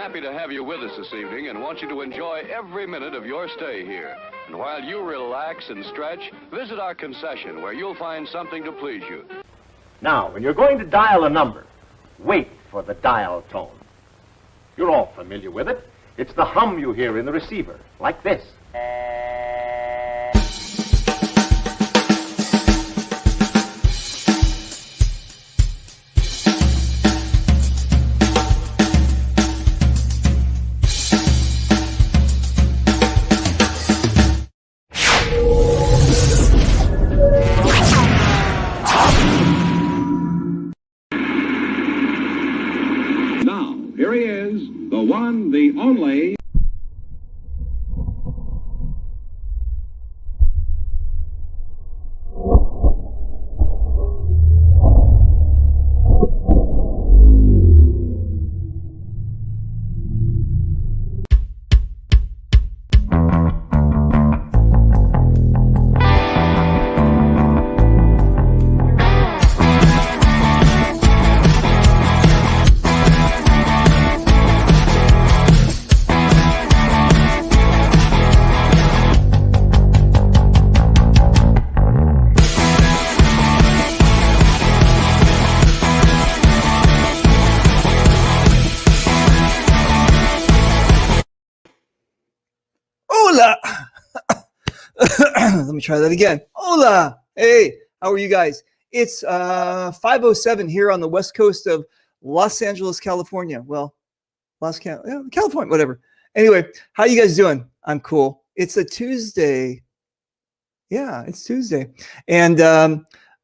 happy to have you with us this evening and want you to enjoy every minute of your stay here. And while you relax and stretch, visit our concession where you'll find something to please you. Now, when you're going to dial a number, wait for the dial tone. You're all familiar with it. It's the hum you hear in the receiver, like this. Here he is, the one, the only. Let me try that again. Hola. Hey, how are you guys? It's 5:07 here on the west coast of Los Angeles, California. Well, California, whatever. Anyway, how you guys doing? I'm cool. It's a Tuesday. Yeah, it's Tuesday. And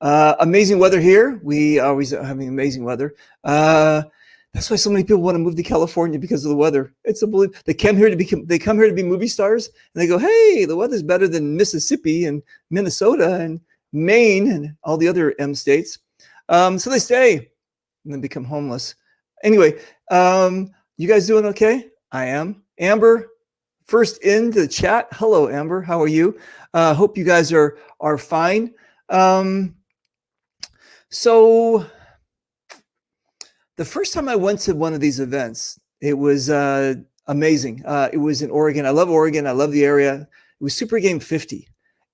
amazing weather here. We always having amazing weather. That's why so many people want to move to California, because of the weather. It's unbelievable. They come here to be movie stars, and they go, "Hey, the weather's better than Mississippi and Minnesota and Maine and all the other M states." So they stay and then become homeless. Anyway, you guys doing okay? I am. Amber, first into the chat. Hello, Amber. How are you? Hope you guys are fine. So the first time I went to one of these events, it was amazing. It was in Oregon. I love Oregon. I love the area. It was SuperGame 50,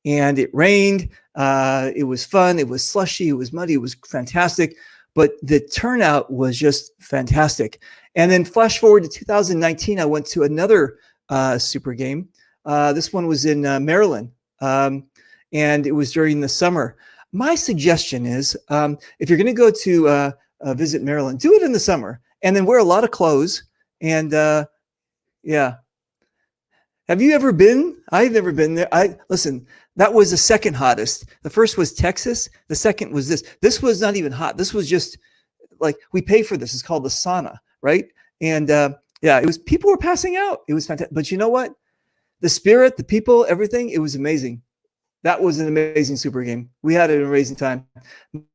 and it rained. It was fun. It was slushy. It was muddy. It was fantastic, but the turnout was just fantastic. And then flash forward to 2019, I went to another SuperGame. This one was in Maryland, and it was during the summer. My suggestion is, if you're going to go to visit Maryland, do it in the summer, and then wear a lot of clothes. And yeah, have you ever been? I've never been there. Listen, that was the second hottest. The first was Texas. The second was this. This was not even hot. This was just like, we pay for this. It's called the sauna, right? And yeah, it was, people were passing out. It was fantastic. But you know what? The spirit, the people, everything, it was amazing. That was an amazing SuperGame. We had an amazing time.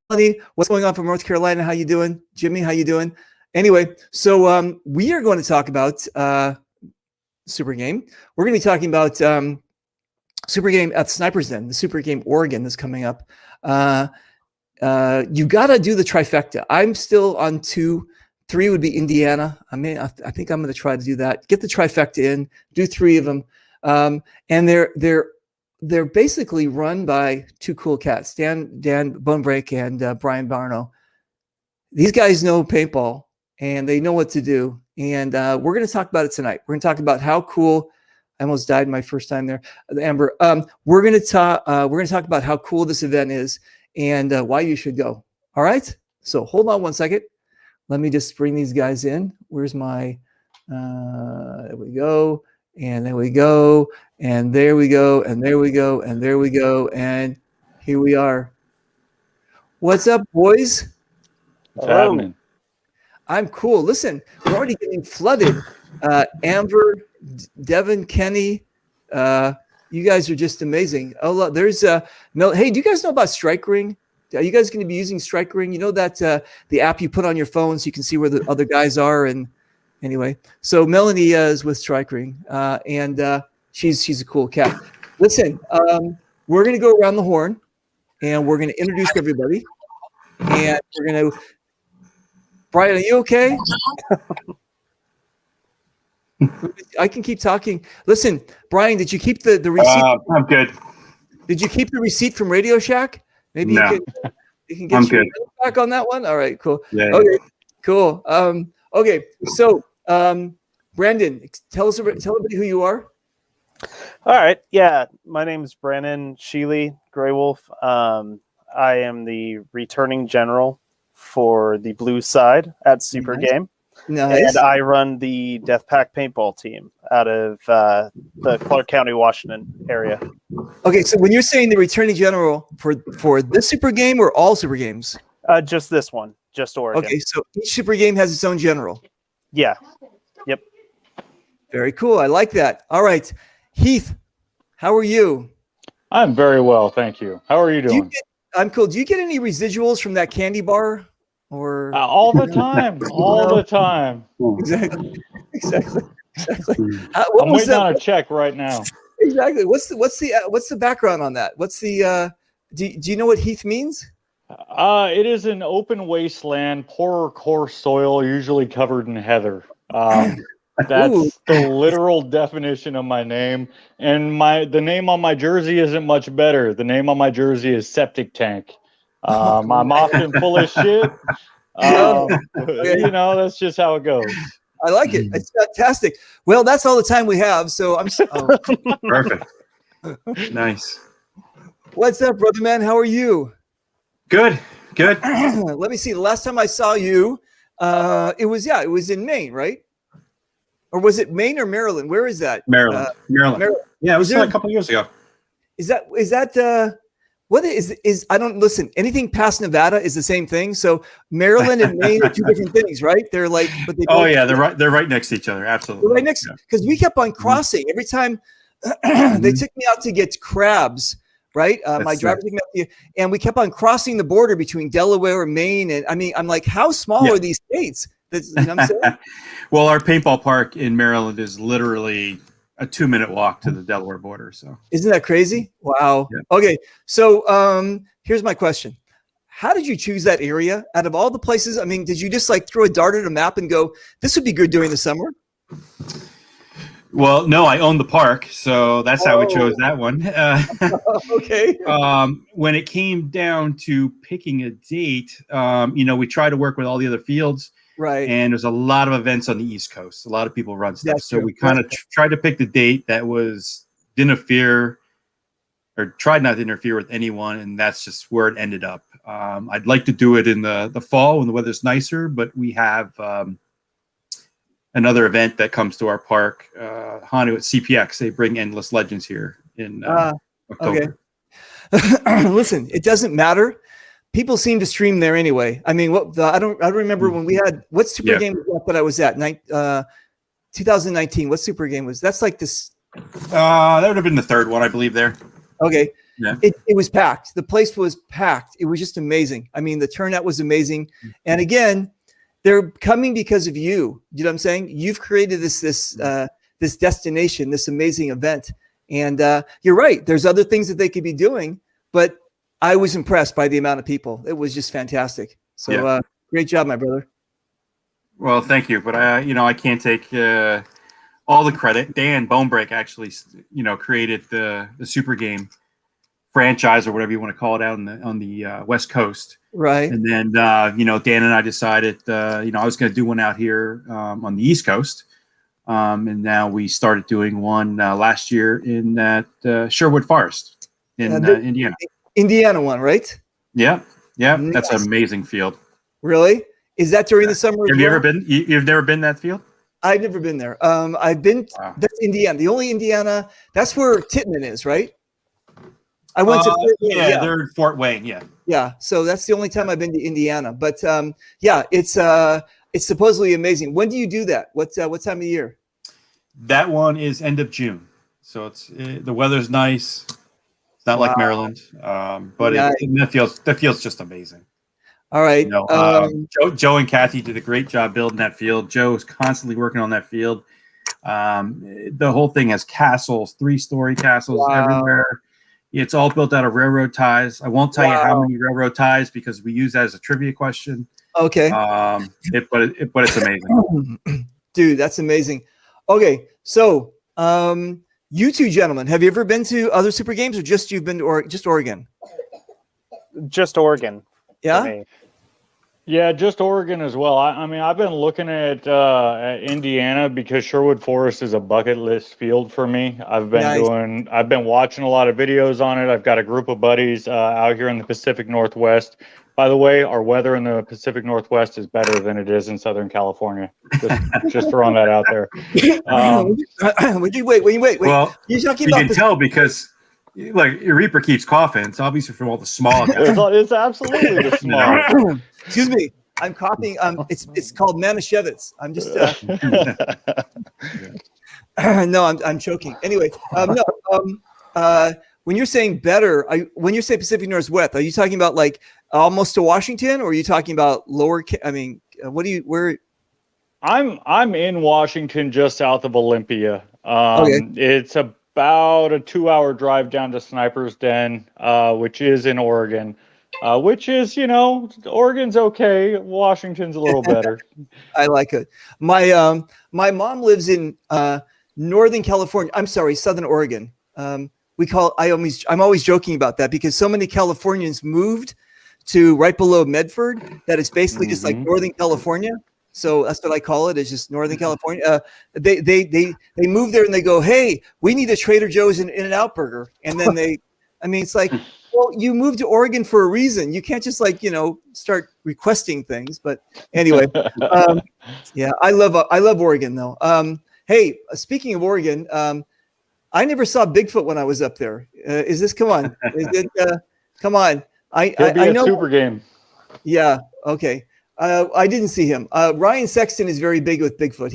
Melanie, what's going on from North Carolina? How you doing? Jimmy, how you doing? Anyway, so we are going to talk about SuperGame. We're going to be talking about SuperGame at Sniper's Den, the SuperGame Oregon that's coming up. You got to do the trifecta. I'm still on 2. 3 would be Indiana. I think I'm going to try to do that. Get the trifecta in. Do 3 of them. And they're basically run by 2 cool cats, Dan Bonebreak and Brian Barno. These guys know paintball, and they know what to do. And we're going to talk about it tonight. We're going to talk about how cool. I almost died my first time there, Amber. We're going to talk about how cool this event is and why you should go. All right. So hold on one second. Let me just bring these guys in. Where's my? There we go. And there we go, and there we go, and there we go, and there we go, and here we are. What's up, boys? What's happening? I'm cool. Listen, we're already getting flooded. Amber, Devin, Kenny, you guys are just amazing. Oh, look, there's Mel. Hey, do you guys know about Strike Ring? Are you guys going to be using Strike Ring? You know that the app you put on your phone so you can see where the other guys are. And anyway, so Melanie is with Strike Ring, and she's a cool cat. Listen, we're going to go around the horn, and we're going to introduce everybody, and we're going to. Brian, are you okay? I can keep talking. Listen, Brian, did you keep the receipt? I'm good. Did you keep the receipt from Radio Shack? Maybe No. you can get I'm your good. money back on that one. All right, cool. Yeah. Okay, cool. Okay, so Brandon, tell everybody who you are. All right. Yeah, my name is Brandon Sheely Greywolf. I am the returning general for the blue side at SuperGame. Nice. And I run the Death Pack paintball team out of the Clark County, Washington area. Okay, so when you're saying the returning general for this Super Game or all Super Games? Just this one, just Oregon. Okay, so each Super Game has its own general. Yeah. Yep. Very cool. I like that. All right, Heath, how are you? I'm very well, thank you. How are you doing? I'm cool. Do you get any residuals from that candy bar? Or all the time, all the time. Exactly. I'm waiting on a check right now. Exactly. What's the background on that? What's the do you know what Heath means? It is an open wasteland, poorer coarse soil, usually covered in heather. That's the literal definition of my name. And the name on my jersey isn't much better. The name on my jersey is Septic Tank. I'm often full of shit. You know, that's just how it goes. I like it. It's fantastic. Well, that's all the time we have. So I'm Perfect. Nice. What's up, brother man? How are you? Good. Let me see. The last time I saw you, it was in Maine, right? Or was it Maine or Maryland? Where is that? Maryland. Yeah, it was a couple of years ago. Is that what is I don't listen, anything past Nevada is the same thing. So Maryland and Maine are two different things, right? They're like, but they're right next to each other. Absolutely. They're right next, because we kept on crossing every time they took me out to get crabs, right? My driver took me out and we kept on crossing the border between Delaware and Maine. And I mean, I'm like, how small are these states? That's, you know what I'm saying? Well, our paintball park in Maryland is literally a 2-minute walk to the Delaware border. So isn't that crazy? Wow. Yeah. Okay. So here's my question. How did you choose that area out of all the places? I mean, did you just like throw a dart at a map and go, this would be good during the summer? Well, no, I own the park. So that's how we chose that one. Okay. When it came down to picking a date, we try to work with all the other fields. Right. And there's a lot of events on the East Coast. A lot of people run stuff. So we kind of tried to pick the date that tried not to interfere with anyone. And that's just where it ended up. I'd like to do it in the fall when the weather's nicer, but we have another event that comes to our park, Hanu at CPX. They bring Endless Legends here in October. Okay. Listen, it doesn't matter. People seem to stream there anyway. I mean, I don't remember when we had what Super Game was that I was at 2019. What Super Game was? That's like this. That would have been the third one, I believe. There. Okay. Yeah. It was packed. The place was packed. It was just amazing. I mean, the turnout was amazing. And again, they're coming because of you. You know what I'm saying? You've created this destination, this amazing event. And you're right. There's other things that they could be doing, but I was impressed by the amount of people. It was just fantastic. So great job, my brother. Well, thank you. But I can't take all the credit. Dan Bonebreak actually, created the Super Game franchise or whatever you want to call it out on the West Coast. Right. And then, Dan and I decided, I was going to do one out here on the East Coast. And now we started doing one last year in that Sherwood Forest in Indiana. Indiana one, right? Yeah. Nice. That's an amazing field. Really? Is that during the summer? Have you ever been? You've never been that field? I've never been there. I've been. Wow. That's Indiana. The only Indiana. That's where Tittman is, right? I went to Fort Wayne. Yeah, they're in Fort Wayne. Yeah. Yeah. So that's the only time I've been to Indiana. But it's supposedly amazing. When do you do that? What time of year? That one is end of June. So the weather's nice. Not like Maryland, but that feels just amazing. All right. Joe and Kathy did a great job building that field. Joe is constantly working on that field. The whole thing has castles, 3-story castles everywhere. It's all built out of railroad ties. I won't tell you how many railroad ties because we use that as a trivia question. Okay. But it's amazing. Dude, that's amazing. Okay, so you two gentlemen, have you ever been to other Super Games, or just you've been to just Oregon? Just Oregon. Yeah. For me. Yeah, just Oregon as well. I mean, I've been looking at Indiana because Sherwood Forest is a bucket list field for me. I've been watching a lot of videos on it. I've got a group of buddies out here in the Pacific Northwest. By the way, our weather in the Pacific Northwest is better than it is in Southern California. Just throwing that out there. Wait. Well, You're talking you about can tell because like your Reaper keeps coughing. It's obviously from all the smog. It's absolutely the smog. Excuse me, I'm coughing. It's called Manischewitz. I'm just no, I'm choking. Anyway, when you're saying better, when you say Pacific Northwest, are you talking about like almost to Washington, or are you talking about lower? I mean, where? I'm in Washington, just south of Olympia. Okay. It's about a 2-hour drive down to Sniper's Den, which is in Oregon. Which is, Oregon's okay. Washington's a little better. I like it. My mom lives in Northern California. I'm sorry, Southern Oregon. I'm always joking about that because so many Californians moved to right below Medford that it's basically just like Northern California. So that's what I call it. It's just Northern California. They move there and they go, hey, we need a Trader Joe's and In-N-Out burger. And then it's like, well, you moved to Oregon for a reason. You can't just start requesting things. But anyway, yeah, I love Oregon though. Hey, speaking of Oregon, I never saw Bigfoot when I was up there. Come on? Come on. I know SuperGame. Yeah. Okay. I didn't see him. Ryan Sexton is very big with Bigfoot.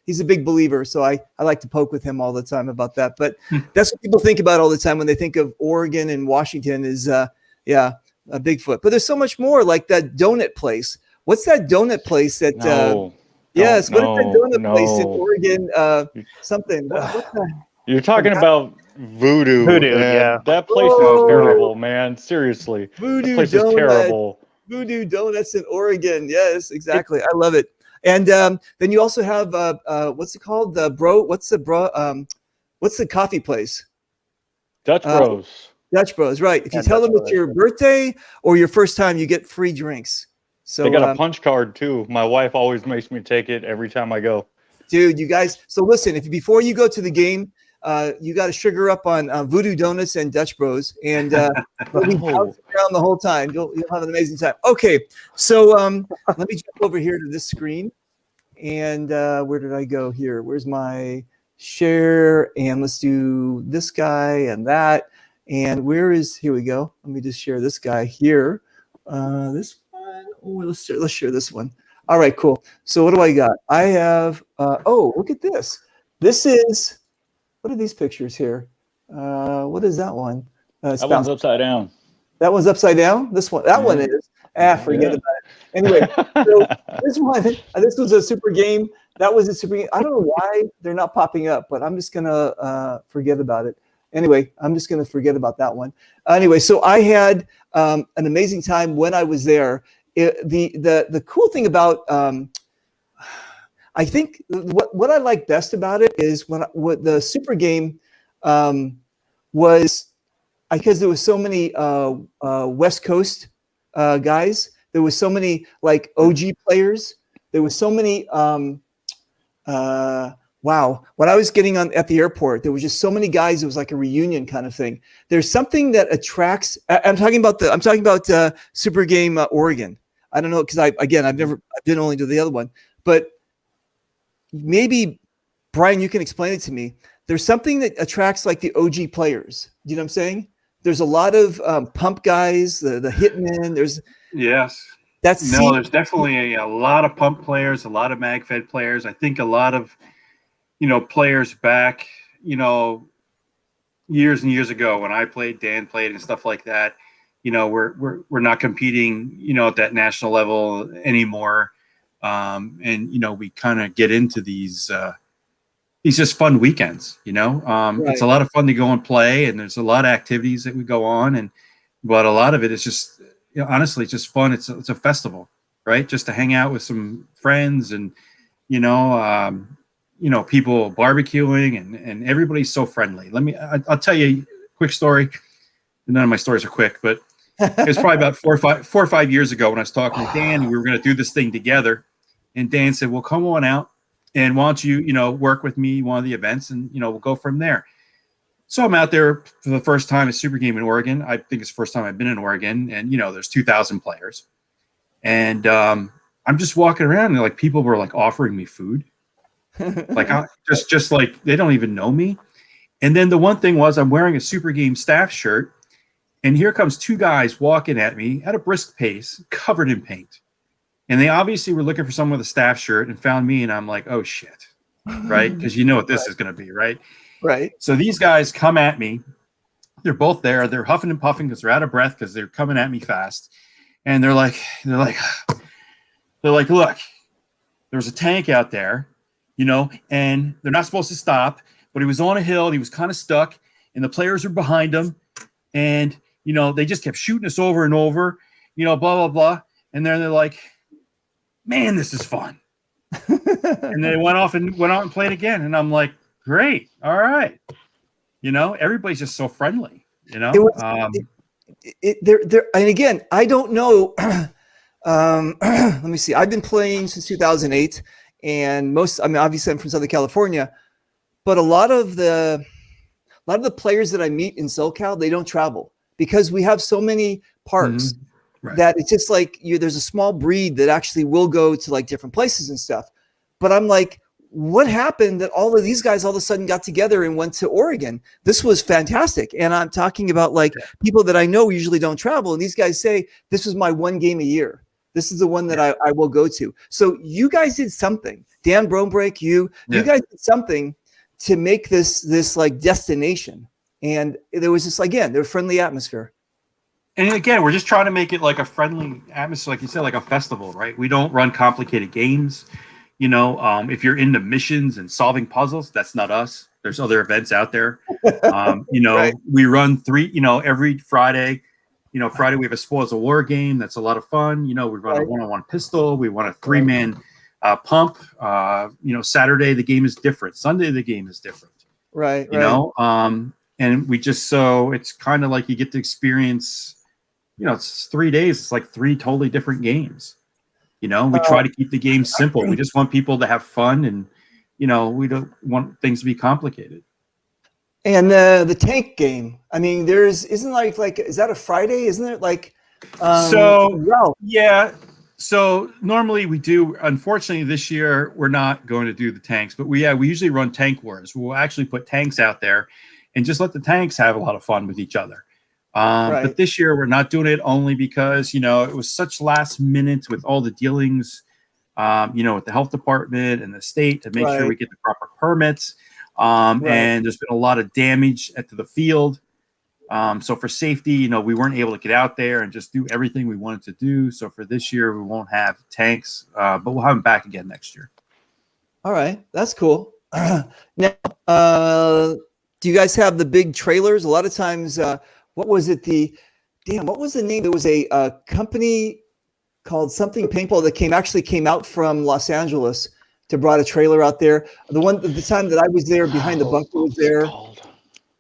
He's a big believer, so I like to poke with him all the time about that. But that's what people think about all the time when they think of Oregon and Washington is a Bigfoot. But there's so much more, like that donut place. What's that donut place that? What is that donut place in Oregon? Something. What's that? You're talking about Voodoo. Yeah. That place is terrible, man. Seriously. Voodoo that place donut. is terrible. Voodoo Donuts in Oregon. Yes, exactly. I love it. And then you also have what's it called? What's the coffee place? Dutch Bros. Dutch Bros, right. If you tell them it's your birthday or your first time, you get free drinks. So they got a punch card too. My wife always makes me take it every time I go. Dude, you guys. So listen, before you go to the game, you got to sugar up on Voodoo Donuts and Dutch Bros, and you'll be bouncing around the whole time. You'll have an amazing time. Okay, so let me jump over here to this screen, and where did I go here? Where's my share? And let's do this guy and that. And here we go. Let me just share this guy here. This one. Oh, let's share this one. All right, cool. So what do I got? I have. Look at this. This is. What are these pictures here? What is that one? That one's upside down. That one's upside down? This one. That one is. Forget about it. Anyway, so this one, this was a super game. That was a super game. I don't know why they're not popping up, but I'm just going to forget about it. Anyway, I'm just going to forget about that one. Anyway, so I had an amazing time when I was there. The cool thing about I think what I like best about it is what the super game was, because there was so many West Coast guys. There was so many like OG players. There was so many. Wow! When I was getting at the airport, there was just so many guys. It was like a reunion kind of thing. There's something that attracts. I'm talking about Super Game Oregon. I don't know, because I've been only to the other one, but maybe Brian, you can explain it to me. There's something that attracts like the OG players. You know what I'm saying? There's a lot of pump guys, the hitmen. There's there's definitely a lot of pump players, a lot of mag-fed players. I think a lot of players back years and years ago when I played, Dan played, and stuff like that. We're not competing at that national level anymore. And we kind of get into these just fun weekends. It's a lot of fun to go and play, and there's a lot of activities that we go on, but a lot of it is just honestly it's just fun. It's a festival, right? Just to hang out with some friends and people barbecuing and everybody's so friendly. I'll tell you a quick story. None of my stories are quick, but it was probably about 4 or 5 years ago when I was talking to Dan, and we were going to do this thing together. And Dan said, well, come on out, and why don't you, work with me one of the events, and, we'll go from there. So I'm out there for the first time at SuperGame in Oregon. I think it's the first time I've been in Oregon, and, there's 2,000 players. And I'm just walking around, and, people were, offering me food. Just like they don't even know me. And then the one thing was I'm wearing a SuperGame staff shirt, and here comes two guys walking at me at a brisk pace, covered in paint. And they obviously were looking for someone with a staff shirt and found me, and I'm like, oh shit, right? Because you know what this is going to be, right? Right. So these guys come at me. They're both there. They're huffing and puffing because they're out of breath because they're coming at me fast. And they're like, look, there's a tank out there, and they're not supposed to stop. But he was on a hill, and he was kind of stuck, and the players are behind him, and they just kept shooting us over and over, blah blah blah. And then they're like, man, this is fun. And they went out and played again, and I'm like, great, all right. Everybody's just so friendly. And again, I don't know. Let me see. I've been playing since 2008, and obviously I'm from Southern California. But a lot of the players that I meet in SoCal, they don't travel because we have so many parks that it's just like there's a small breed that actually will go to different places and stuff. But I'm like, what happened that all of these guys all of a sudden got together and went to Oregon? This was fantastic. And I'm talking about people that I know usually don't travel. And these guys say, this is my one game a year. This is the one that I will go to. So you guys did something. Dan Brombrake, you guys did something to make this destination. And there was their friendly atmosphere. And again, we're just trying to make it like a friendly atmosphere, like you said, like a festival, right? We don't run complicated games. If you're into missions and solving puzzles, that's not us. There's other events out there. Right. We run 3, every Friday. Friday we have a Spoils of War game. That's a lot of fun. We run a one-on-one pistol. We run a 3-man pump. Saturday the game is different. Sunday the game is different. Right. And we just, so it's kind of like you get to experience, it's 3 days. It's like 3 totally different games. We try to keep the game simple. We just want people to have fun, and we don't want things to be complicated. And the tank game. I mean, is that a Friday? Isn't it Yeah. So normally we do. Unfortunately, this year we're not going to do the tanks, but we usually run tank wars. We'll actually put tanks out there and just let the tanks have a lot of fun with each other. But this year we're not doing it only because, it was such last minute with all the dealings, with the health department and the state to make sure we get the proper permits. And there's been a lot of damage to the field. So for safety, we weren't able to get out there and just do everything we wanted to do. So for this year, we won't have tanks, but we'll have them back again next year. All right. That's cool. Now, do you guys have the big trailers? A lot of times, what was it? What was the name? There was a company called something Paintball that came out from Los Angeles to brought a trailer out there. The time that I was there, behind the bunker was there.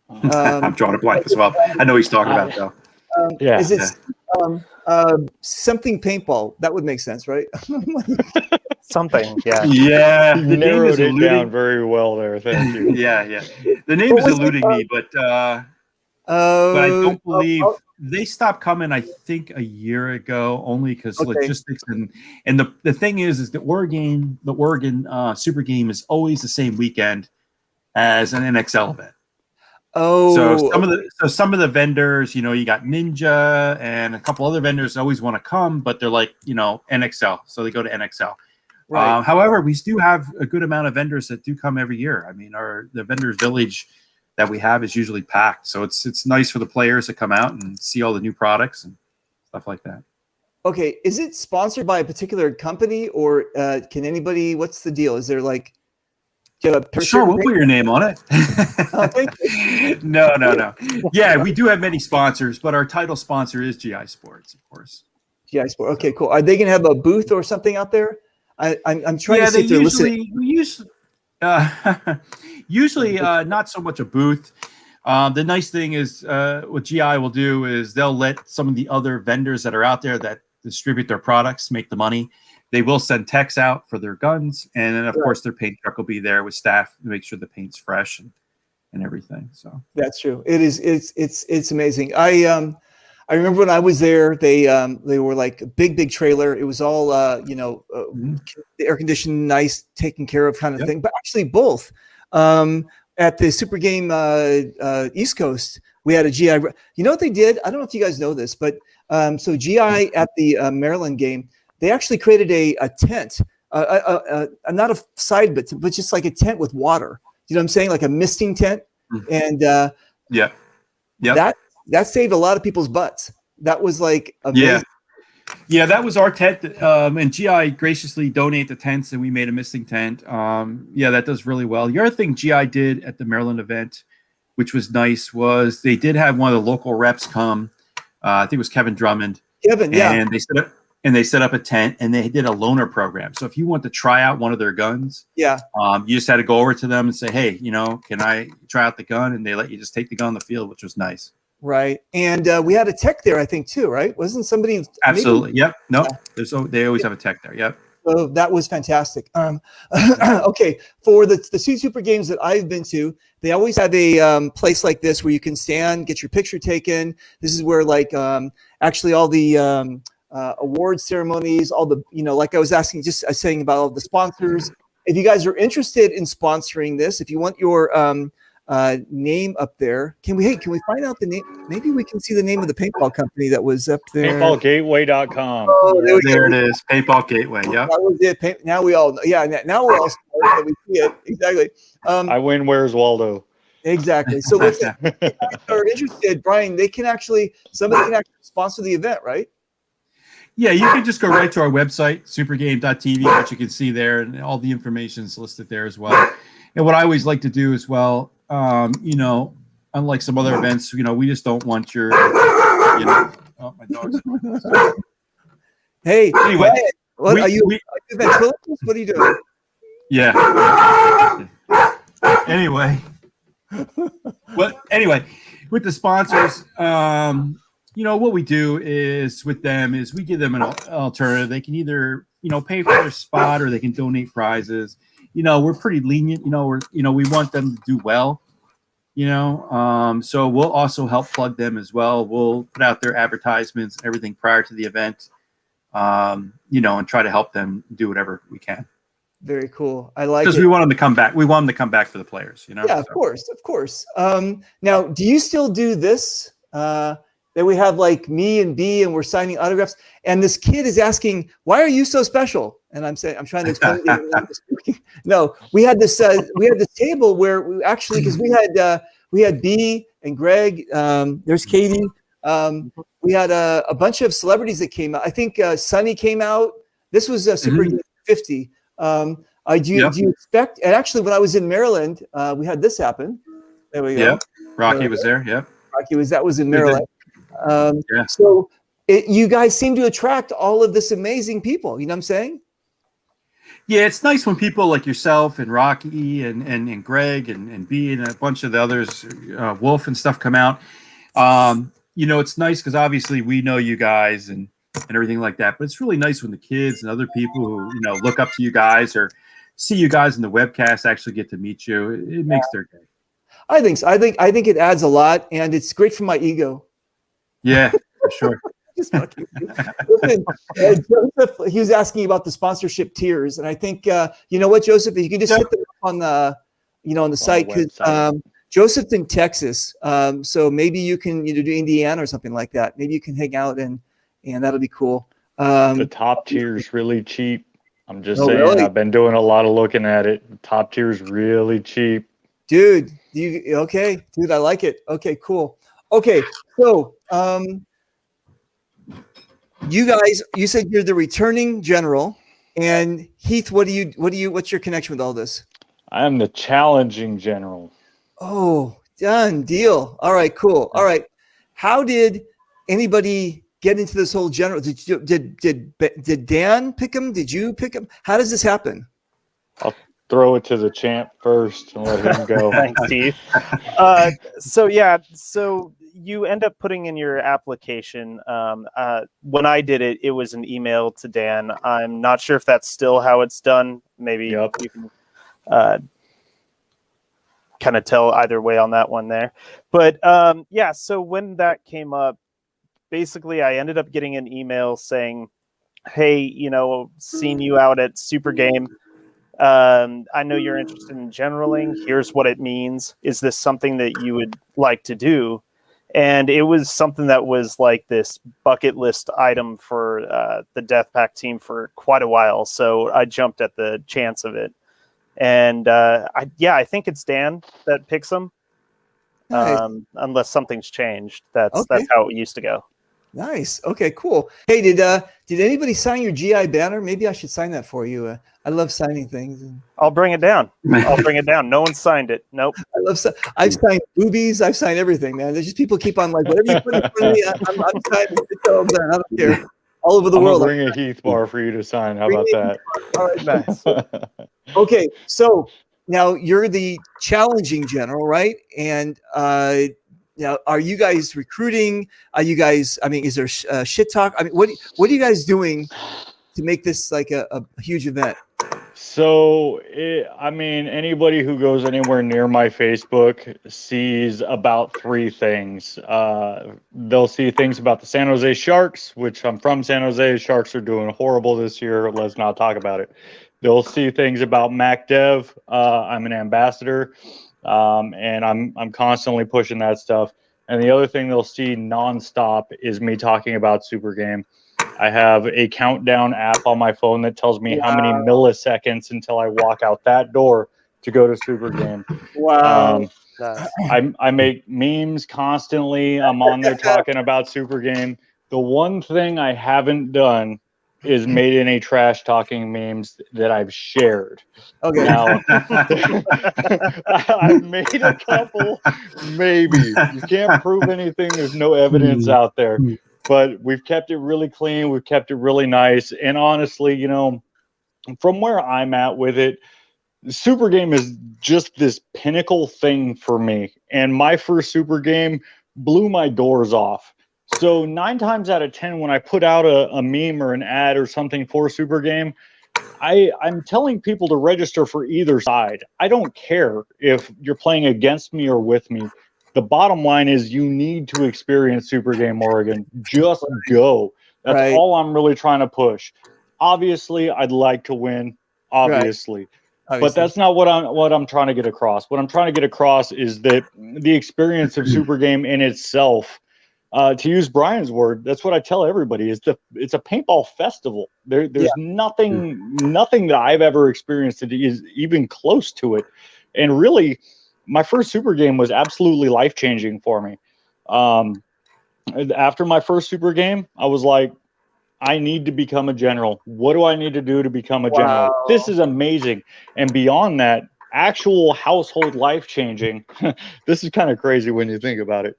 I'm drawing a blank as well. I know he's talking about though. Is it something Paintball? That would make sense, right? Something, yeah. Yeah, you narrowed it down very well there. Thank you. Yeah. The name is eluding me, but I don't believe they stopped coming. I think a year ago, only because logistics and the thing is the Oregon SuperGame is always the same weekend as an NXL event. Oh, so some of the vendors, you got Ninja and a couple other vendors always want to come, but they're like, NXL, so they go to NXL. Right. However, we do have a good amount of vendors that do come every year. I mean, the vendors village that we have is usually packed, so it's nice for the players to come out and see all the new products and stuff like that. Okay, is it sponsored by a particular company, or can anybody? What's the deal? Is there Sure, we'll put your name on it. Thank you. No. Yeah, we do have many sponsors, but our title sponsor is GI Sports, of course. GI Sports. Okay, cool. Are they going to have a booth or something out there? I'm trying to see if they're listening. Usually, not so much a booth. The nice thing is what GI will do is they'll let some of the other vendors that are out there that distribute their products make the money. They will send techs out for their guns, and then of course their paint truck will be there with staff to make sure the paint's fresh and everything. So that's true. It is. It's amazing. I remember when I was there, they were like a big trailer. It was all the air conditioned, nice, taken care of kind of thing. But actually, both at the SuperGame East Coast, we had a GI. You know what they did? I don't know if you guys know this, but so GI at the Maryland game, they actually created a tent, not a side bit, but just like a tent with water. You know what I'm saying? Like a misting tent, and that saved a lot of people's butts. That was like amazing. Yeah, that was our tent. And GI graciously donated the tents, and we made a misting tent. That does really well. The other thing GI did at the Maryland event, which was nice, was they did have one of the local reps come. I think it was Kevin Drummond. And they set up a tent, and they did a loaner program. So if you want to try out one of their guns, you just had to go over to them and say, hey, can I try out the gun? And they let you just take the gun on the field, which was nice. Right. And we had a tech there, I think, too, right? Wasn't somebody? Absolutely. Yep. No, they always have a tech there. Yep. So that was fantastic. Okay. For the two Super Games that I've been to, they always have a place like this where you can stand, get your picture taken. This is where actually all the award ceremonies, all the, like I was asking, just saying about all the sponsors. If you guys are interested in sponsoring this, if you want your name up there, can we find out the name? Maybe we can see the name of the paintball company that was up there. Paintballgateway.com. Oh, there it is. Paintball Gateway. Yeah. That was it. Now we all know. Yeah. Now we're all smart that we see it. Exactly. I win. Where's Waldo? Exactly. So listen, if you guys are interested, Brian, somebody can actually sponsor the event, right? Yeah, you can just go right to our website, supergame.tv, which you can see there, and all the information is listed there as well. And what I always like to do as well, unlike some other events, we just don't want your, oh, my dog's. Hey, anyway, what are you ventriloquist? What are you doing? Yeah. Anyway, with the sponsors, what we do is with them is we give them an alternative. They can either, pay for their spot, or they can donate prizes. We're pretty lenient. We want them to do well. So we'll also help plug them as well. We'll put out their advertisements and everything prior to the event, and try to help them do whatever we can. Very cool. I like it. Because we want them to come back. We want them to come back for the players, Yeah, of course. Now, do you still do this? That we have like me and B, and we're signing autographs. And this kid is asking, "Why are you so special?" And I'm saying, I'm trying to explain. No, we had this table where we actually, because we had B and Greg. There's Katie. We had a bunch of celebrities that came out. I think Sonny came out. This was Super 50. Do you expect? And actually, when I was in Maryland, we had this happen. There we go. Yeah, Rocky was there. Yeah, Rocky was in Maryland. So you guys seem to attract all of this amazing people. You know what I'm saying? Yeah, it's nice when people like yourself and Rocky and Greg and B and a bunch of the others, Wolf and stuff come out. It's nice because obviously we know you guys and everything like that. But it's really nice when the kids and other people who look up to you guys or see you guys in the webcast actually get to meet you. It makes their day. I think so. I think it adds a lot, and it's great for my ego. Yeah, for sure. Listen, Joseph, he was asking about the sponsorship tiers, and I think you know what, Joseph, if you can just hit them on the on the site, because Joseph's in Texas, so maybe you can do Indiana or something like that. Maybe you can hang out and that'll be cool. The top tier is really cheap. I'm just saying. Really? I've been doing a lot of looking at it. The top tier is really cheap. Dude, okay? Dude, I like it. Okay, cool. Okay, so you guys, you said you're the returning general, and Heath, what's your connection with all this? I am the challenging general. Oh, done deal. All right, cool. All right, how did anybody get into this whole general? Did Dan pick him? Did you pick him? How does this happen? throw it to the champ first and let him go. Thanks, Steve. So you end up putting in your application. When I did it, it was an email to Dan. I'm not sure if that's still how it's done. Maybe Yep. you can kind of tell either way on that one there. But so when that came up, basically I ended up getting an email saying, hey, seen you out at SuperGame. I know you're interested in generaling. Here's what it means. Is this something that you would like to do? And it was something that was like this bucket list item for the Death Pack team for quite a while. So I jumped at the chance of it. And I think it's Dan that picks them. Nice. Unless something's changed. That's Okay. how it used to go. Nice. Okay, cool. Hey, did anybody sign your GI banner? Maybe I should sign that for you. I love signing things. I'll bring it down. No one signed it. Nope. I've signed boobies. I've signed everything, man. There's just people keep on like, whatever you put in front of me, I'm signing. It's all done. I don't care. All over the I'm world. gonna bring a Heath bar for you to sign. How about that? All right, nice. Okay, so now you're the challenging general, right? And now, are you guys recruiting? Are you guys? I mean, is there shit talk? I mean, what are you guys doing to make this like a huge event? So, anybody who goes anywhere near my Facebook sees about three things. They'll see things about the San Jose Sharks, which I'm from San Jose. Sharks are doing horrible this year. Let's not talk about it. They'll see things about MacDev. I'm an ambassador, and I'm constantly pushing that stuff. And the other thing they'll see nonstop is me talking about SuperGame. I have a countdown app on my phone that tells me how many milliseconds until I walk out that door to go to SuperGame. Wow. I make memes constantly. I'm on there talking about SuperGame. The one thing I haven't done is made any trash talking memes that I've shared. Okay. Now, I've made a couple, maybe. You can't prove anything. There's no evidence out there. But we've kept it really clean. We've kept it really nice. And honestly, from where I'm at with it, SuperGame is just this pinnacle thing for me. And my first SuperGame blew my doors off. So 9 times out of 10, when I put out a meme or an ad or something for SuperGame, I'm telling people to register for either side. I don't care if you're playing against me or with me. The bottom line is you need to experience SuperGame Oregon. Just go. That's all I'm really trying to push. Obviously, I'd like to win. Obviously. But that's not what I'm trying to get across. What I'm trying to get across is that the experience of SuperGame in itself, to use Brian's word, that's what I tell everybody, is it's a paintball festival. There's nothing that I've ever experienced that is even close to it. And really, my first SuperGame was absolutely life-changing for me. After my first SuperGame, I was like, I need to become a general. What do I need to do to become a general? This is amazing. And beyond that, actual household life-changing. This is kind of crazy when you think about it.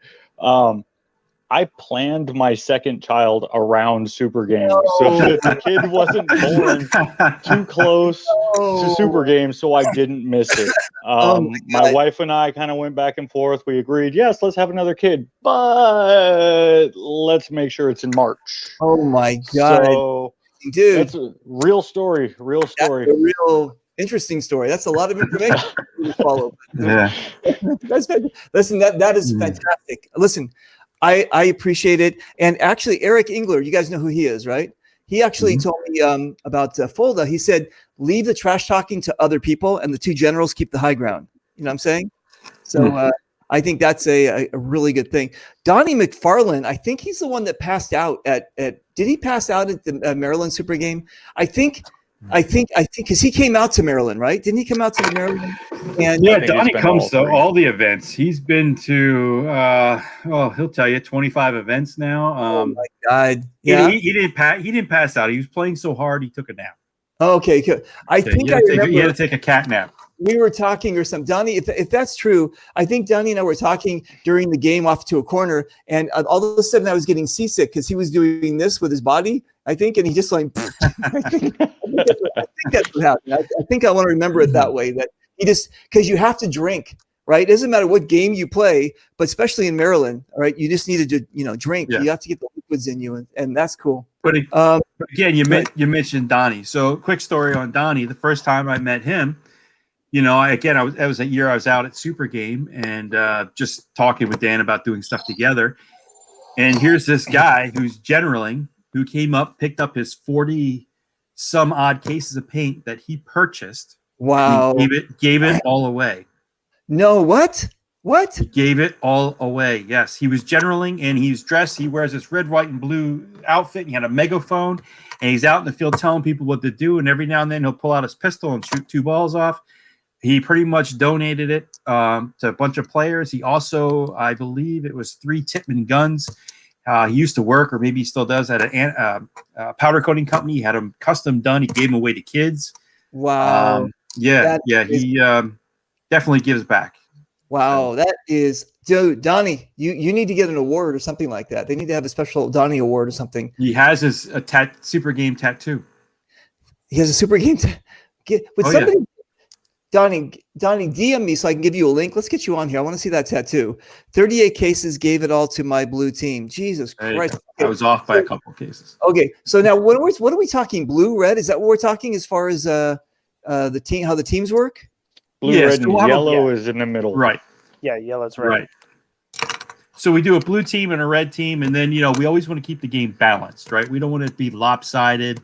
I planned my second child around SuperGame so that the kid wasn't born too close to SuperGame, so I didn't miss it. My wife and I kind of went back and forth. We agreed, yes, let's have another kid, but let's make sure it's in March. Oh my God. So, dude, that's a real story. That's a real interesting story. That's a lot of information to follow. Yeah. Listen, that is fantastic. Listen, I appreciate it. And actually, Eric Engler, you guys know who he is, right? He actually told me about Folda. He said, leave the trash talking to other people and the two generals keep the high ground. You know what I'm saying? So I think that's a really good thing. Donnie McFarland, I think he's the one that passed out at did he pass out at the Maryland SuperGame? I think because he came out to Maryland, right? Didn't he come out to Maryland? And yeah, Donnie comes to all the events. He's been to he'll tell you 25 events now. Oh my God! Yeah, he didn't pass out. He was playing so hard he took a nap. Oh, okay, good. I think he had to take a cat nap. we were talking or something. Donnie, if that's true, I think Donnie and I were talking during the game off to a corner, and all of a sudden I was getting seasick because he was doing this with his body, I think, and he just like, I think that's what happened. I think I want to remember it that way, that he just, because you have to drink, right? It doesn't matter what game you play, but especially in Maryland, all right, you just needed to, drink. Yeah. You have to get the liquids in you, and that's cool. But again, you mentioned Donnie. So quick story on Donnie. The first time I met him, that was a year I was out at SuperGame and just talking with Dan about doing stuff together. And here's this guy who's generaling, who came up, picked up his 40 some odd cases of paint that he purchased. Wow. Gave it all away. No, what? What? He gave it all away. Yes, he was generaling, and he's dressed. He wears this red, white, and blue outfit. And he had a megaphone, and he's out in the field telling people what to do. And every now and then, he'll pull out his pistol and shoot 2 balls off. He pretty much donated it to a bunch of players. He also, I believe, it was 3 Tippmann guns. He used to work, or maybe he still does, at a powder coating company. He had them custom done. He gave them away to kids. Wow. He definitely gives back. Wow, that is, dude, Donnie, you need to get an award or something like that. They need to have a special Donnie award or something. He has his SuperGame tattoo. He has a SuperGame. Somebody, Donnie, DM me so I can give you a link. Let's get you on here. I want to see that tattoo. 38 cases, gave it all to my blue team. Jesus Christ. I was off by a couple of cases. Okay, so now what are we talking? Blue, red? Is that what we're talking as far as the team, how the teams work? Blue, red, and yellow is in the middle. Right. Yeah, yellow's right. So we do a blue team and a red team, and then we always want to keep the game balanced, right? We don't want it to be lopsided.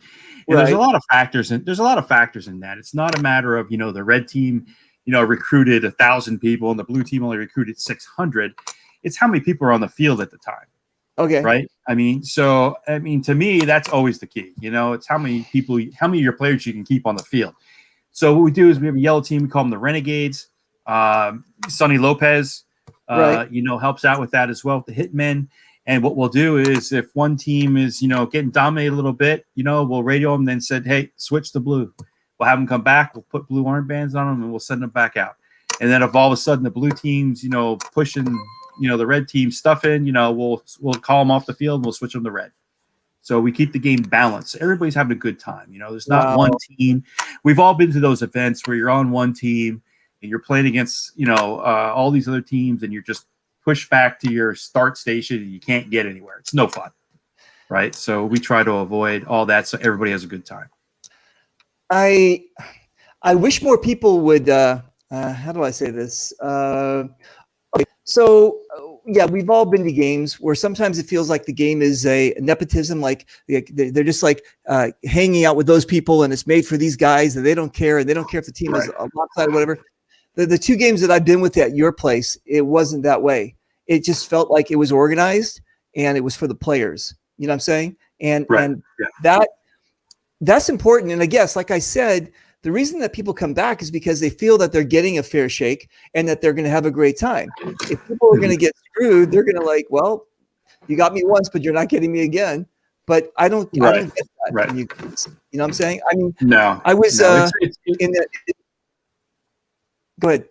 And there's a lot of factors in that. It's not a matter of the red team, recruited 1,000 people and the blue team only recruited 600. It's how many people are on the field at the time. Okay. Right. To me, that's always the key. It's how many of your players you can keep on the field. So what we do is we have a yellow team. We call them the Renegades. Sonny Lopez, helps out with that as well, with the Hitmen. And what we'll do is if one team is, getting dominated a little bit, we'll radio them, then said, hey, switch to blue. We'll have them come back. We'll put blue armbands on them, and we'll send them back out. And then if all of a sudden the blue team's, pushing, the red team stuff in, we'll call them off the field and we'll switch them to red. So we keep the game balanced. Everybody's having a good time. There's not one team. We've all been to those events where you're on one team and you're playing against, all these other teams, and you're just pushed back to your start station and you can't get anywhere. It's no fun, right? So we try to avoid all that so everybody has a good time. I wish more people would. How do I say this? Okay. So we've all been to games where sometimes it feels like the game is a nepotism, like they're just like hanging out with those people, and it's made for these guys, and they don't care, and they don't care if the team is a lopsided or whatever. The 2 games that I've been with at your place, it wasn't that way. It just felt like it was organized and it was for the players. You know what I'm saying? And that's important. And I guess, like I said, the reason that people come back is because they feel that they're getting a fair shake and that they're going to have a great time. If people are going to get screwed, they're going to like, well, you got me once, but you're not getting me again. But I don't get that from you guys. You know what I'm saying? I mean, no, I was in the. Go ahead.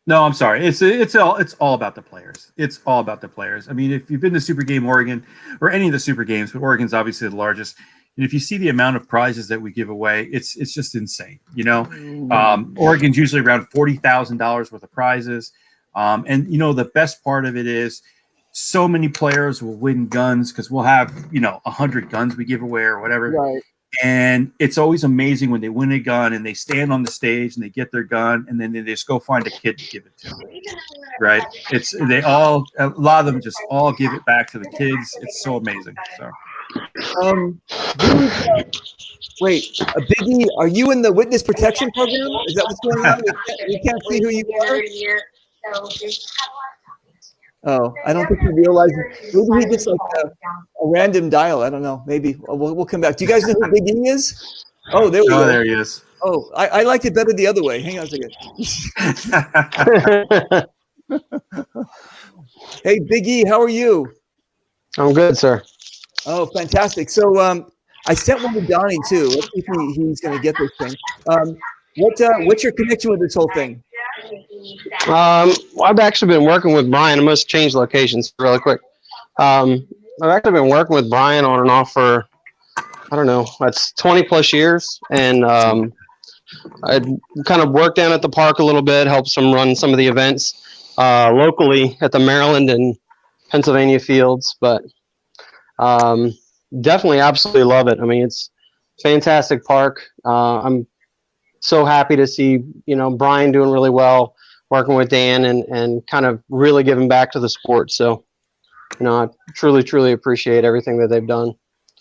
No, I'm sorry. It's all about the players. It's all about the players. I mean, if you've been to SuperGame Oregon or any of the Super Games, but Oregon's obviously the largest, and if you see the amount of prizes that we give away, it's just insane. Oregon's usually around $40,000 worth of prizes, and the best part of it is so many players will win guns because we'll have 100 guns we give away or whatever. Right. And it's always amazing when they win a gun and they stand on the stage and they get their gun and then they just go find a kid to give it to. Right? A lot of them just all give it back to the kids. It's so amazing. So. Wait, Biggie, are you in the witness protection program? Is that what's going on? We can't see who you are. Oh, I don't think he realized. Maybe he gets like a random dial. I don't know. Maybe we'll come back. Do you guys know who Big E is? Oh, there we go. There he is. Oh, I liked it better the other way. Hang on a second. Hey, Big E, how are you? I'm good, sir. Oh, fantastic. So I sent one to Donnie too. Let's see if he's going to get this thing. What's your connection with this whole thing? I've actually been working with Brian. I must change locations really quick. I've actually been working with Brian on and off for, I don't know, that's 20 plus years. And I kind of worked down at the park a little bit, helped him run some of the events locally at the Maryland and Pennsylvania fields. But definitely absolutely love it. I mean, it's a fantastic park. I'm so happy to see, Brian doing really well, working with Dan and kind of really giving back to the sport. So, I truly, truly appreciate everything that they've done.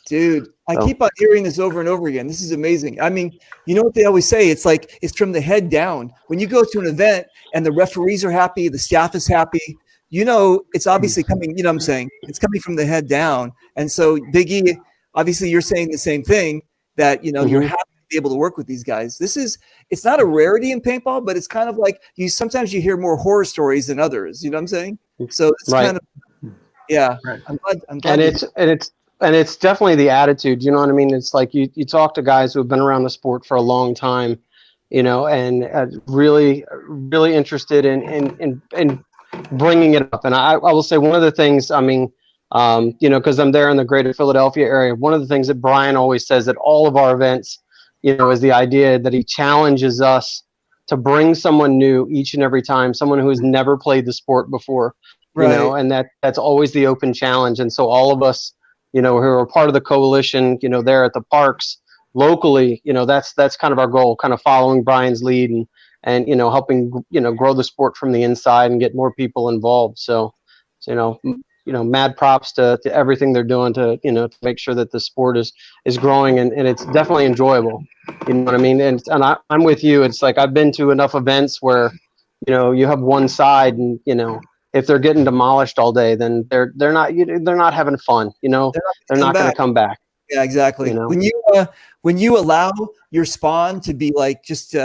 Dude, I keep on hearing this over and over again. This is amazing. I mean, you know what they always say? It's like it's from the head down. When you go to an event and the referees are happy, the staff is happy, it's obviously coming, what I'm saying? It's coming from the head down. And so, Biggie, obviously you're saying the same thing, that, you're happy to be able to work with these guys. It's not a rarity in paintball, but it's kind of like sometimes you hear more horror stories than others. You know what I'm saying? So it's kind of, yeah. Right. I'm glad. And it's definitely the attitude. You know what I mean? It's like you talk to guys who have been around the sport for a long time, and really, really interested in bringing it up. And I will say one of the things, I mean, because I'm there in the greater Philadelphia area, one of the things that Brian always says at all of our events, is the idea that he challenges us to bring someone new each and every time, someone who has never played the sport before, and that's always the open challenge. And so all of us, who are part of the coalition, there at the parks locally, that's kind of our goal, kind of following Brian's lead and helping, grow the sport from the inside and get more people involved. So mad props to everything they're doing to make sure that the sport is growing and it's definitely enjoyable. You know what I mean? And I'm with you. It's like I've been to enough events where, you have one side and, if they're getting demolished all day, then they're not having fun. They're not going to come back. Yeah, exactly. When you allow your spawn to be like just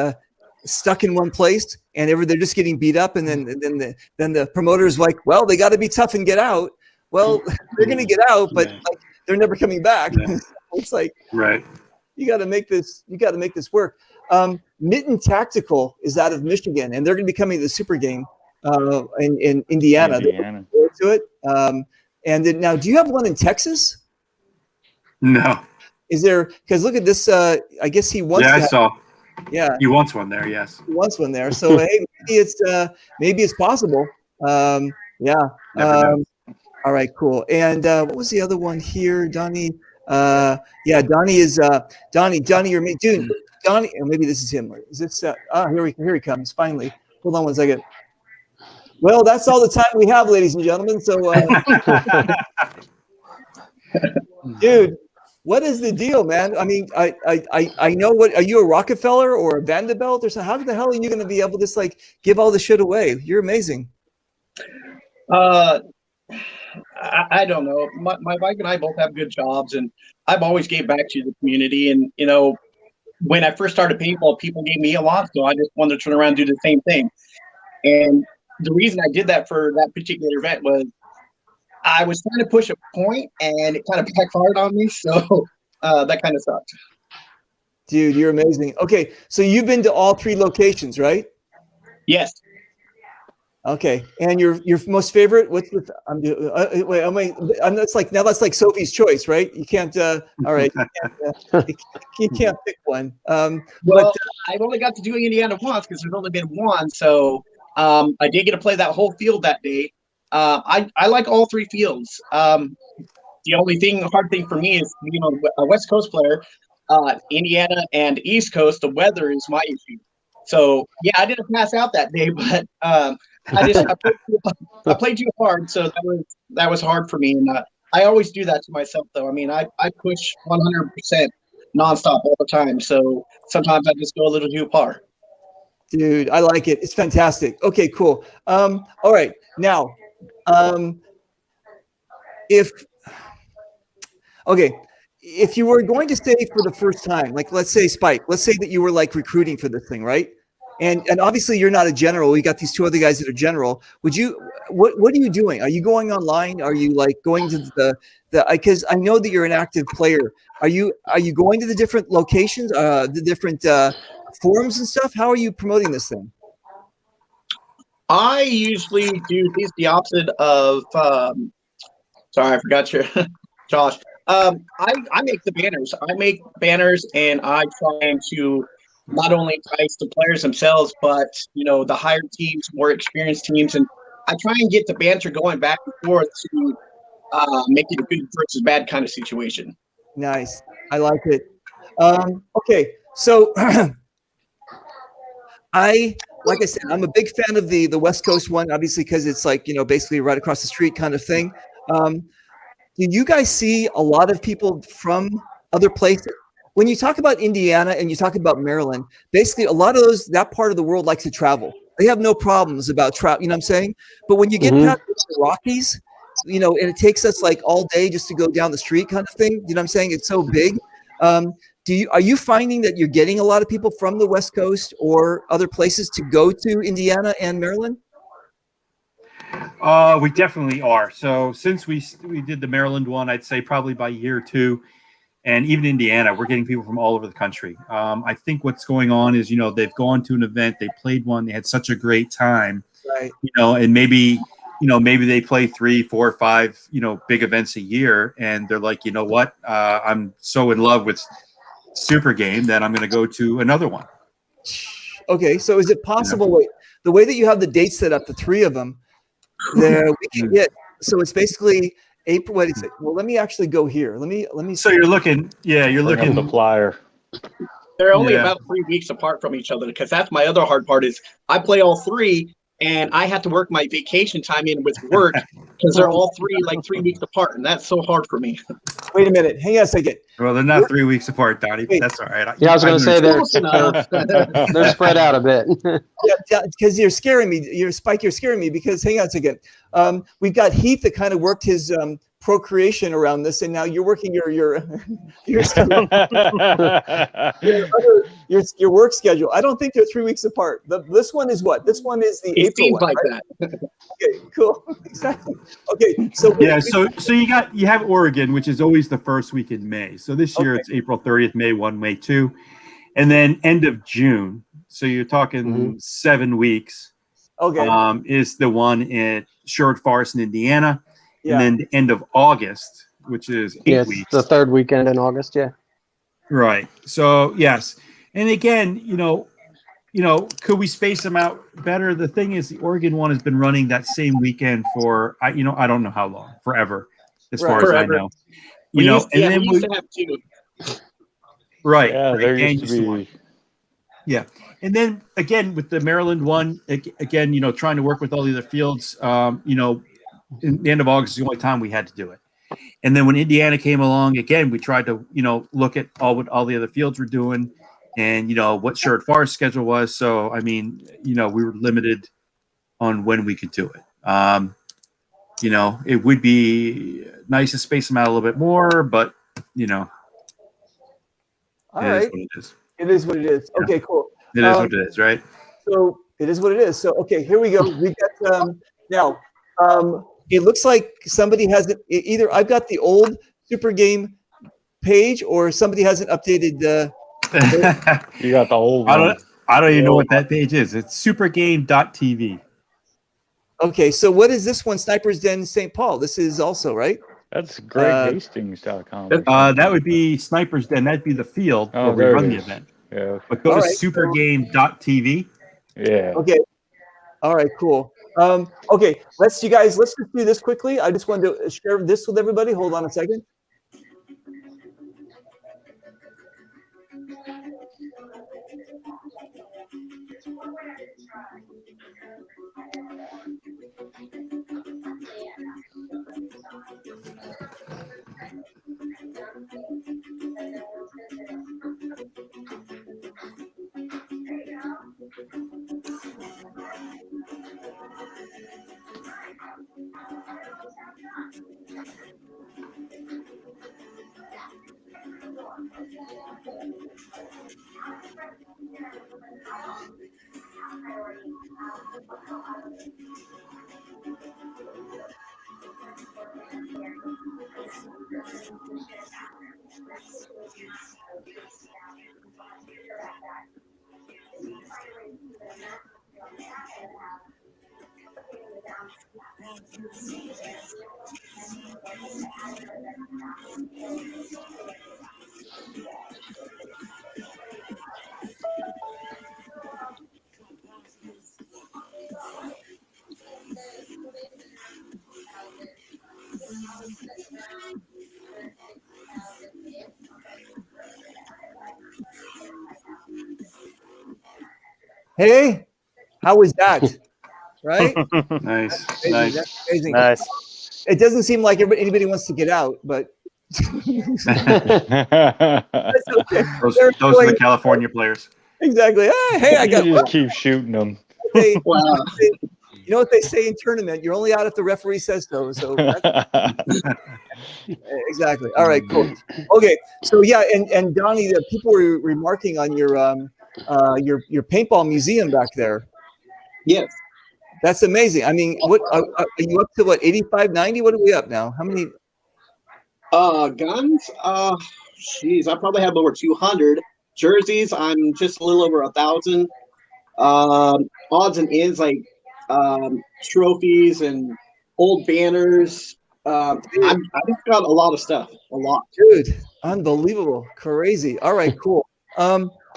stuck in one place and they're just getting beat up, and then the promoter's like, well, they got to be tough and get out. Well, they're going to get out, but they're never coming back. Yeah. It's like, right. You got to make this work. Mitten Tactical is out of Michigan, and they're going to be coming to the SuperGame in Indiana. To it. And then now, do you have one in Texas? No. Is there? Because look at this. I guess he wants. Yeah, I saw. Yeah, he wants one there. Yes, he wants one there. So hey, maybe it's possible. Yeah. All right, cool. And what was the other one here, Donnie? Yeah, Donnie is Donnie. You're me, dude. Donnie, or maybe this is him. Is this? Here he comes. Finally. Hold on one second. Well, that's all the time we have, ladies and gentlemen. So, dude, what is the deal, man? I mean, I know what. Are you a Rockefeller or a Vanderbilt or something? How the hell are you going to be able to just like give all the shit away? You're amazing. I don't know. My wife and I both have good jobs, and I've always gave back to the community. And when I first started paintball, people gave me a lot, so I just wanted to turn around and do the same thing. And the reason I did that for that particular event was I was trying to push a point, and it kind of backfired on me. So that kind of sucked. Dude, you're amazing. Okay, so you've been to all 3 locations, right? Yes. Okay, and your most favorite? What's with? That's like Sophie's choice, right? You can't. All right, you can't pick one. Well, I've only got to do Indiana once because there's only been one, so I did get to play that whole field that day. I like all 3 fields. The only hard thing for me is, a West Coast player, Indiana and East Coast, the weather is my issue. So yeah, I didn't pass out that day, but I played too hard, so that was hard for me. And I always do that to myself, though. I mean, I push 100% nonstop all the time, so sometimes I just go a little too far. Dude, I like it. It's fantastic. Okay, cool. All right, now, if you were going to stay for the first time, like let's say Spike, let's say that you were like recruiting for this thing, right? And obviously you're not a general. You got these 2 other guys that are general. What are you doing? Are you going online? Are you like going to the because I know that you're an active player. Are you going to the different locations, the different forums and stuff? How are you promoting this thing? I usually do the opposite of. Sorry, I forgot your Josh. I make the banners. I make banners, and I try to not only entice the players themselves, but the higher teams, more experienced teams, and I try and get the banter going back and forth to make it a good versus bad kind of situation. Nice. I like it. Okay, so like I said, I'm a big fan of the West Coast one, obviously, because it's like, basically right across the street kind of thing. Do you guys see a lot of people from other places? When you talk about Indiana and you talk about Maryland, basically a lot of that part of the world likes to travel. They have no problems about travel, you know what I'm saying? But when you get past the Rockies, and it takes us like all day just to go down the street kind of thing, you know what I'm saying? It's so big. Are you finding that you're getting a lot of people from the West Coast or other places to go to Indiana and Maryland? We definitely are. So since we did the Maryland one, I'd say probably by year 2, and even Indiana, we're getting people from all over the country. I think what's going on is, they've gone to an event, they played one, they had such a great time, right? And maybe they play 3, 4, 5, big events a year, and they're like, you know what, I'm so in love with SuperGame that I'm going to go to another one. Okay, so is it possible? Wait, the way that you have the dates set up, the 3 of them, there we can get. So it's basically April. What is it? Well, let me actually go here. Let me. So you're looking. Yeah, you're looking the flyer. They're only about 3 weeks apart from each other, because that's my other hard part is I play all 3, and I have to work my vacation time in with work because they're all 3 like 3 weeks apart, and that's so hard for me. Wait a minute. Hang on a second. Well, they're not 3 weeks apart, Donnie. But that's all right. Yeah, I was going to say they're spread out a bit. Yeah, because you're scaring me. Spike, you're scaring me because hang on a second. We've got Heath that kind of worked his procreation around this, and now you're working your your work schedule. I don't think they're 3 weeks apart. This one is what? This one is the It April seems one, like right? that. Okay, cool. Exactly. Okay, so so you have Oregon, which is always the first week in May. So this year it's April 30th, May 1, May 2, and then end of June. So you're talking 7 weeks. Okay. Is the one at Sherwood Forest in Indiana. Yeah. And then the end of August, which is 8 weeks. The 3rd weekend in August, yeah. Right. So yes. And again, could we space them out better? The thing is, the Oregon one has been running that same weekend for I don't know how long, forever, as far as I know. We used to have 2. Right. Yeah, there used to be. Yeah. And then again with the Maryland one, again, trying to work with all the other fields, in the end of August is the only time we had to do it. And then when Indiana came along, again, we tried to, look at what all the other fields were doing and, what Sherwood Forest schedule was. So, I mean, we were limited on when we could do it. It would be nice to space them out a little bit more, but, All right. Is what it is. It is what it is. Yeah. Okay, cool. It is what it is, right? So it is what it is. So, okay, here we go. We got now. It looks like somebody hasn't either. I've got the old SuperGame page, or somebody hasn't updated the. You got the old one. I don't even know what that page is. It's supergame.tv. Okay, so what is this one? Sniper's Den St. Paul. This is also right. That's GregHastings.com. That would be Sniper's Den. That'd be the field where we run the event. Yeah. Okay. But go to supergame.tv. Yeah. Okay. All right. Cool. Okay. Let's just do this quickly. I just wanted to share this with everybody. Hold on a second. Hey, how was that? Right? Nice, Amazing. nice. That's amazing. Nice. It doesn't seem like anybody wants to get out, but that's okay. Those They're are enjoying the it. California players. Exactly. Hey, I You got just keep shooting them. they, Wow. you know what they say in tournament? You're only out if the referee says so. So exactly. All right, cool. Okay, so yeah, and Donnie, the people were remarking on your paintball museum back there. Yes. That's amazing. I mean, what are you up to? What 85, 90? What are we up now? How many? Guns. Jeez, I probably have over 200 jerseys. I'm just a little over 1,000. Odds and ends like trophies and old banners. I've got a lot of stuff. A lot. Dude, unbelievable, crazy. All right, cool.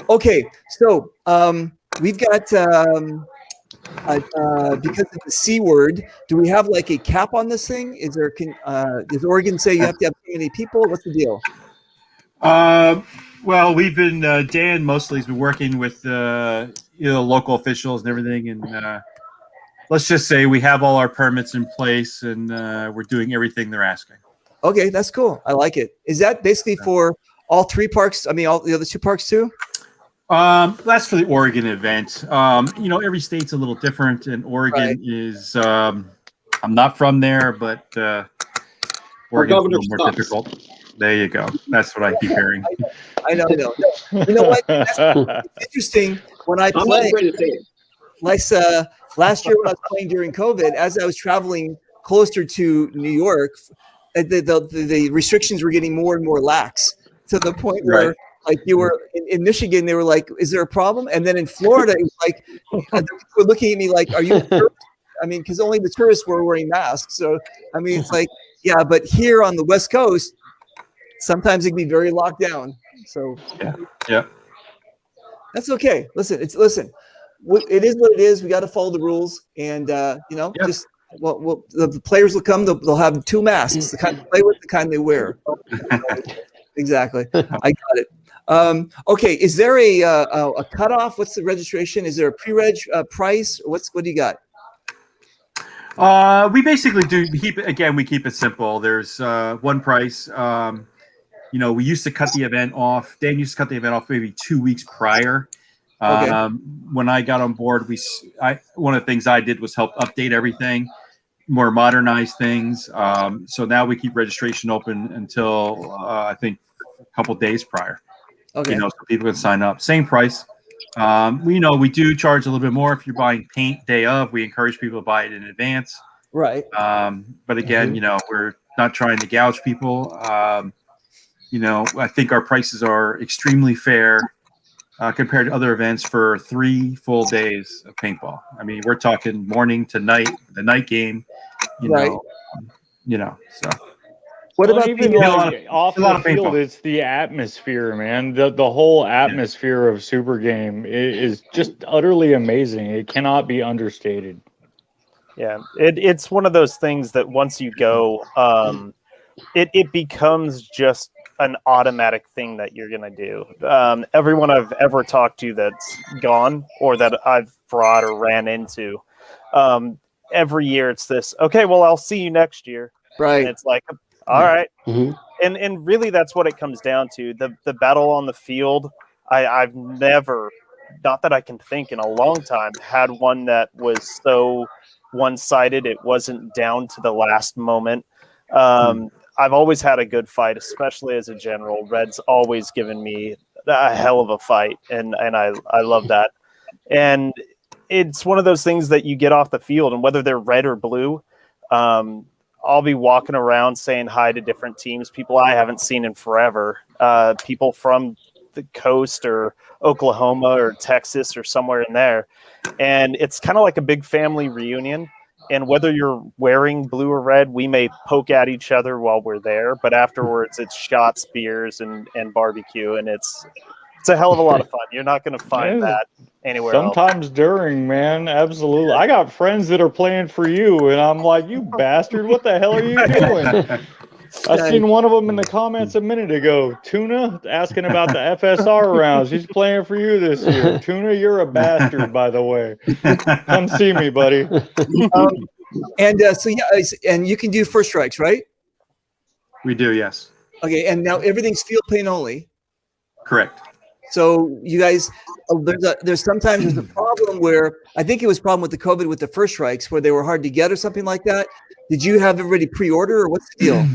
Okay, so we've got because of the C word. Do we have like a cap on this thing? Is there? Does Oregon say you have to have so many people? What's the deal? Well, we've been Dan mostly has been working with local officials and everything, and let's just say we have all our permits in place, and we're doing everything they're asking. Okay, that's cool. I like it. Is that basically for all three parks? I mean, all the other two parks too? That's for the Oregon event. Every state's a little different, and Oregon is. I'm not from there, but Oregon's a little more difficult. There you go. That's what I keep hearing. I know. You know what? That's interesting. When I play, last year when I was playing during COVID, as I was traveling closer to New York, the restrictions were getting more and more lax to the point where, like, you were in Michigan, they were like, "Is there a problem?" And then in Florida, it was like, they were looking at me like, "Are you a tourist?" I mean, because only the tourists were wearing masks. So, I mean, it's like, yeah, but here on the West Coast, sometimes it can be very locked down. So, yeah, that's okay. Listen, it is what it is. We got to follow the rules, and just the players will come. They'll have two masks: the kind they play with, the kind they wear. Exactly. I got it. Okay. Is there a cutoff? What's the registration? Is there a pre-reg price? What do you got? We basically keep it simple. There's one price. We used to cut the event off. Dan used to cut the event off maybe 2 weeks prior. Okay. When I got on board, one of the things I did was help update everything, more modernize things. So now we keep registration open until I think a couple days prior. Okay. So people can sign up. Same price. We do charge a little bit more if you're buying paint day of. We encourage people to buy it in advance. Right. But again, we're not trying to gouge people. I think our prices are extremely fair compared to other events for 3 full days of paintball. I mean, we're talking morning to night, the night game. So. What about even off the field? Paintball. It's the atmosphere, man. The whole atmosphere of SuperGame is just utterly amazing. It cannot be understated. Yeah, it's one of those things that once you go, it becomes just an automatic thing that you're gonna do. Everyone I've ever talked to that's gone or that I've brought or ran into, every year it's this. Okay, well, I'll see you next year. Right. And it's like, all right. And really, that's what it comes down to. The battle on the field. I've never, not that I can think in a long time, had one that was so one-sided. It wasn't down to the last moment. I've always had a good fight, especially as a general. Red's always given me a hell of a fight, and I love that. And it's one of those things that you get off the field, and whether they're red or blue, I'll be walking around saying hi to different teams, people I haven't seen in forever, people from the coast or Oklahoma or Texas or somewhere in there. And it's kind of like a big family reunion. And whether you're wearing blue or red, we may poke at each other while we're there, but afterwards it's shots, beers, and barbecue, and it's a hell of a lot of fun. You're not going to find Yeah. that anywhere else. Sometimes during, man, absolutely. I got friends that are playing for you, and I'm like, you bastard, what the hell are you doing? I seen one of them in the comments a minute ago. Tuna asking about the FSR rounds. He's playing for you this year. Tuna, you're a bastard, by the way. Come see me, buddy. And you can do first strikes, right? We do, yes. Okay, and now everything's field paint only. Correct. So you guys, there's sometimes a problem where I think it was a problem with the COVID with the first strikes where they were hard to get or something like that. Did you have everybody pre-order or what's the deal?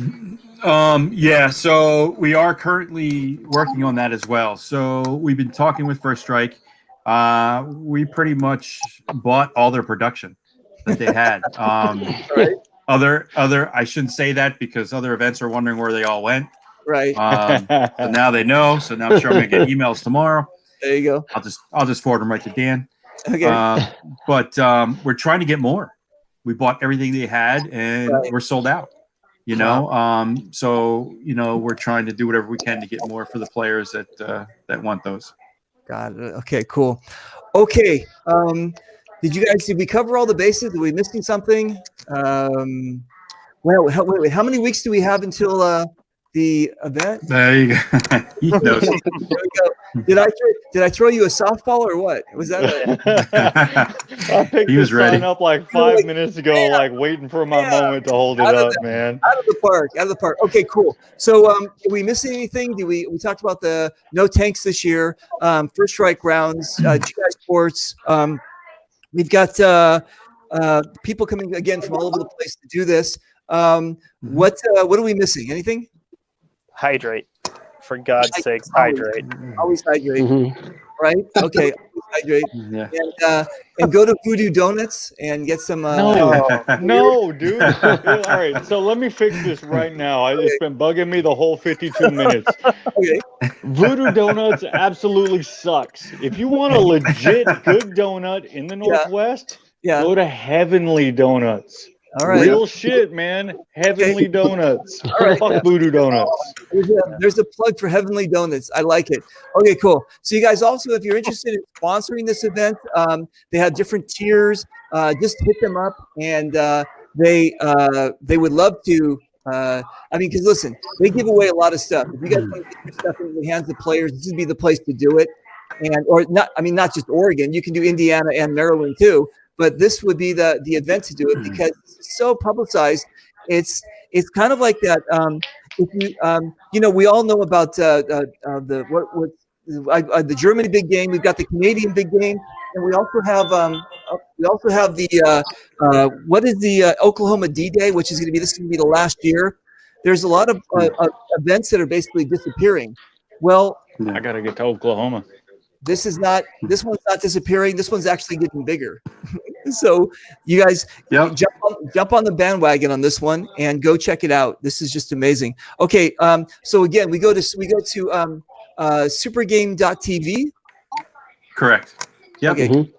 Yeah, so we are currently working on that as well. So we've been talking with First Strike. We pretty much bought all their production that they had. Right. Other, I shouldn't say that because other events are wondering where they all went. Right. So now they know. So now I'm sure I'm gonna get emails tomorrow. There you go. I'll just forward them right to Dan. Okay. But we're trying to get more. We bought everything they had, and we're sold out. You know, so you know we're trying to do whatever we can to get more for the players that want those. Got it. Okay. Cool. Okay. Did we cover all the bases? Are we missing something? Well, wait, how many weeks do we have until the event? There you go. He knows. There we go. Did I throw you a softball or what? Was that? I picked He was this ready. sign up like 5 minutes ago, like waiting for my moment to hold it up, man. Out of the park. Okay, cool. So, did we miss anything? We talked about the no tanks this year, first strike rounds, GI sports. We've got people coming again from all over the place to do this. What are we missing? Anything? Hydrate. For God's sakes, hydrate. Always hydrate. Right? Okay. Always hydrate. Yeah. And go to Voodoo Donuts and get some. No, dude. All right, so let me fix this right now. It's been bugging me the whole 52 minutes. Okay. Voodoo Donuts absolutely sucks. If you want a legit good donut in the Northwest, go to Heavenly Donuts. All right. Real shit, man. Heavenly Donuts. All right. Fuck Voodoo Donuts. There's a plug for Heavenly Donuts. I like it. Okay, cool. So you guys also, if you're interested in sponsoring this event, they have different tiers. Just hit them up, and they would love to. Because listen, they give away a lot of stuff. If you guys want to get your stuff into the hands of players, this would be the place to do it. Not just Oregon. You can do Indiana and Maryland too. But this would be the event to do it because it's so publicized. It's kind of like that. If you, we all know about the Germany big game. We've got the Canadian big game, and we also have the what is the Oklahoma D-Day, which is going to be the last year. There's a lot of events that are basically disappearing. Well, I got to get to Oklahoma. This one's not disappearing. This one's actually getting bigger. So you guys jump on the bandwagon on this one and go check it out. This is just amazing. Okay, so again, we go to supergame.tv. Correct. Yep. Okay.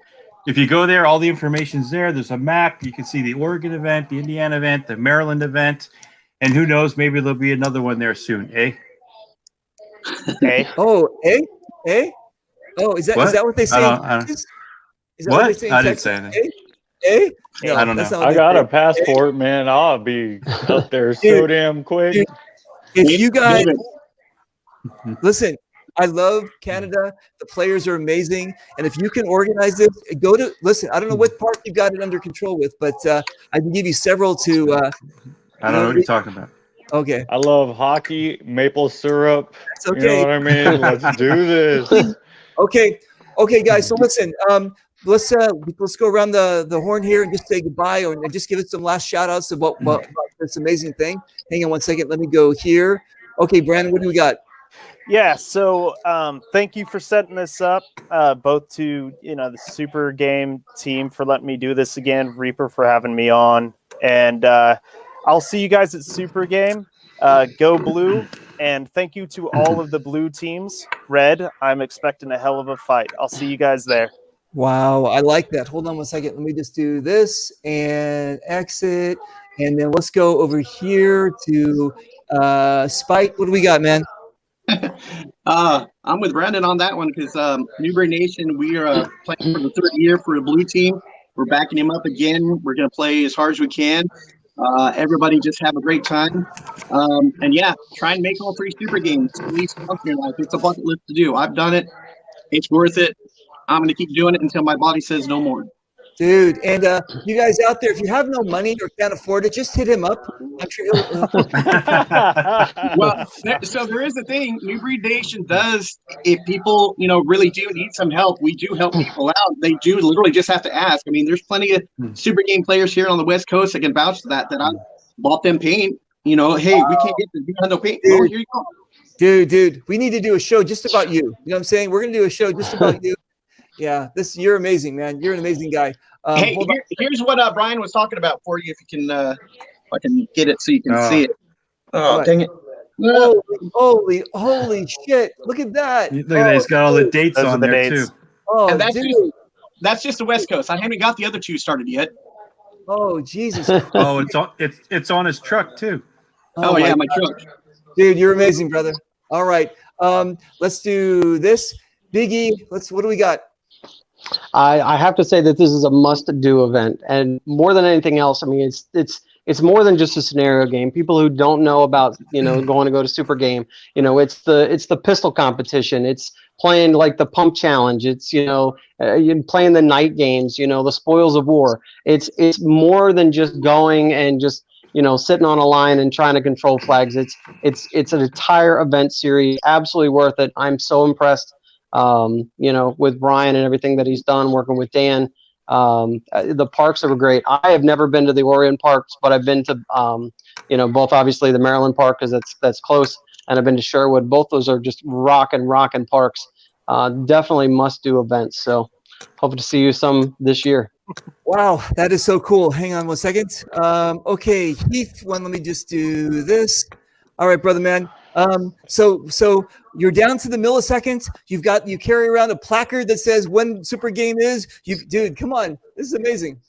If you go there, all the information's there. There's a map. You can see the Oregon event, the Indiana event, the Maryland event, and who knows, maybe there'll be another one there soon. Eh? Oh, Oh, is that what they say? What I didn't say anything. No, I don't know. I got a passport, man. I'll be up there so damn quick. Dude, if you guys listen, I love Canada. The players are amazing, and if you can organize this, listen. I don't know what part you've got it under control with, but I can give you several to. I don't know what you're talking about. Okay. I love hockey, maple syrup. That's okay. You know what I mean? Let's do this. Okay, guys. So listen, let's go around the horn here and just say goodbye, and just give it some last shout outs about this amazing thing. Hang on one second. Let me go here. Okay, Brandon, what do we got? Yeah. So thank you for setting this up, both to the Super Game team for letting me do this again, Reaper for having me on, and I'll see you guys at Super Game. Go Blue. And thank you to all of the blue teams. Red, I'm expecting a hell of a fight. I'll see you guys there. Wow, I like that. Hold on one second. Let me just do this and exit. And then let's go over here to Spite. What do we got, man? I'm with Brandon on that one because Newbury Nation, we are playing for the third year for a blue team. We're backing him up again. We're going to play as hard as we can. Everybody just have a great time. And yeah, try and make all 3 super games at least once in your life. It's a bucket list to do. I've done it. It's worth it. I'm going to keep doing it until my body says no more. Dude, and you guys out there, if you have no money or can't afford it, just hit him up. I'm sure he'll. Well, so there is a thing. Newbury Nation does. If people, really do need some help, we do help people out. They do literally just have to ask. I mean, there's plenty of super game players here on the West Coast that can vouch for that. I bought them paint. Hey, we can't get the no paint. Dude. Oh, here you go. Dude, we need to do a show just about you. You know what I'm saying? We're gonna do a show just about you. Yeah, you're amazing, man. You're an amazing guy. Hey, here's what Brian was talking about for you. If you can, if I can get it so you can see it. Oh, What? dang it! Holy shit! Look at that. Look at that. It's got all the dates Those are on the there dates. too. Oh, And dude. that's just the West Coast. I haven't got the other 2 started yet. Oh, Jesus. Oh, it's on his truck too. Oh yeah, my truck. Dude, you're amazing, brother. All right. Let's do this. Biggie, what do we got? I have to say that this is a must-do event, and more than anything else, I mean, it's more than just a scenario game. People who don't know about going to go to SuperGame, it's the pistol competition. It's playing like the pump challenge. It's you're playing the night games. The spoils of war. It's more than just going and just sitting on a line and trying to control flags. It's an entire event series. Absolutely worth it. I'm so impressed. With Brian and everything that he's done working with Dan. The parks are great. I have never been to the Orient parks, but I've been to, both obviously the Maryland park because that's close, and I've been to Sherwood. Both those are just rockin' parks. Definitely must do events. So hope to see you some this year. Wow, that is so cool. Hang on one second. Okay, Heath, let me just do this. All right, brother man. So you're down to the millisecond. You carry around a placard that says when Super Game is. Dude, come on, this is amazing.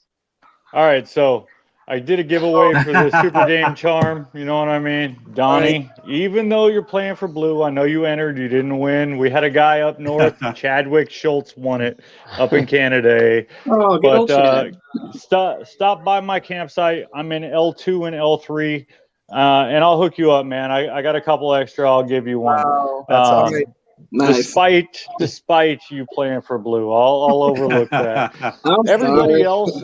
All right, so I did a giveaway for the Super Game charm. You know what I mean, Donnie? Right. Even though you're playing for blue, I know you entered. You didn't win. We had a guy up north, Chadwick Schultz, won it up in Canada. Oh, but stop by my campsite. I'm in L2 and L3. And I'll hook you up, man. I got a couple extra. I'll give you one. Wow, that's awesome. Nice. Despite you playing for blue, I'll overlook that. Everybody else,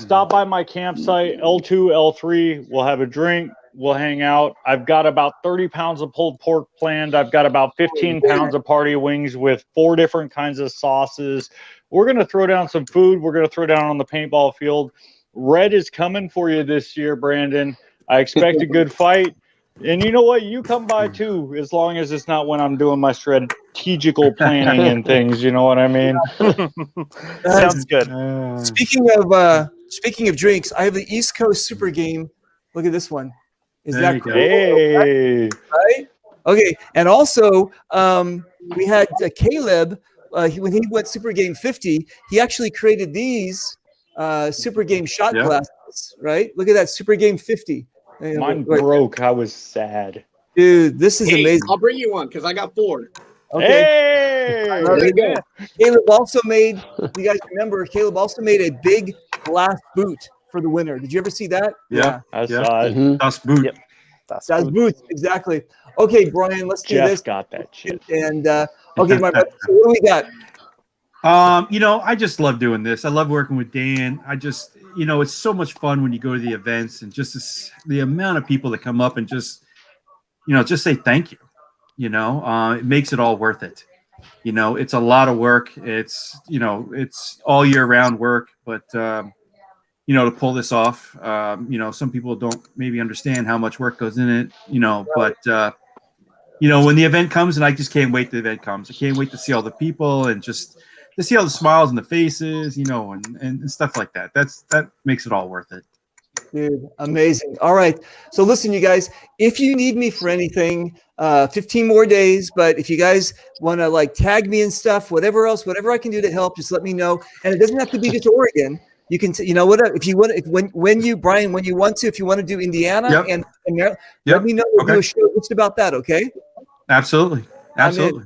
stop by my campsite, L2, L3. We'll have a drink. We'll hang out. I've got about 30 pounds of pulled pork planned. I've got about 15 pounds of party wings with 4 different kinds of sauces. We're going to throw down some food. We're going to throw down on the paintball field. Red is coming for you this year, Brandon. I expect a good fight. And you know what? You come by too, as long as it's not when I'm doing my strategical planning and things. You know what I mean? Sounds good. Speaking of drinks, I have the East Coast Super Game. Look at this one. Is There that you go. cool? Hey. Right? Okay. And also, we had Caleb, when he went Super Game 50, he actually created these Super Game shot glasses, right? Look at that, Super Game 50. Mine broke. I was sad. Dude, this is amazing. I'll bring you one because I got 4. Okay. Hey! There you go. Caleb also made, you guys remember, Caleb also made a big glass boot for the winner. Did you ever see that? Yeah. I saw it. Mhm. Das Boot. Yep. That's boots, exactly. Okay, Brian, let's do Jeff this. got that shit. And okay, my brother, so what do we got? I just love doing this. I love working with Dan. It's so much fun when you go to the events and just the amount of people that come up and just say thank you. It makes it all worth it. It's a lot of work. It's all year round work, but to pull this off, some people don't maybe understand how much work goes in it, but when the event comes, and I just can't wait till the event comes. I can't wait to see all the people and just to see all the smiles and the faces, and stuff like that. That makes it all worth it. Dude, amazing. All right. So listen, you guys, if you need me for anything, 15 more days, but if you guys want to like tag me and stuff, whatever else, whatever I can do to help, just let me know. And it doesn't have to be just Oregon. You can, you know, whatever. If you want, when you, Brian, when you want to, if you want to do Indiana and Maryland, let me know. We'll do a show just about that. Okay. Absolutely. Absolutely.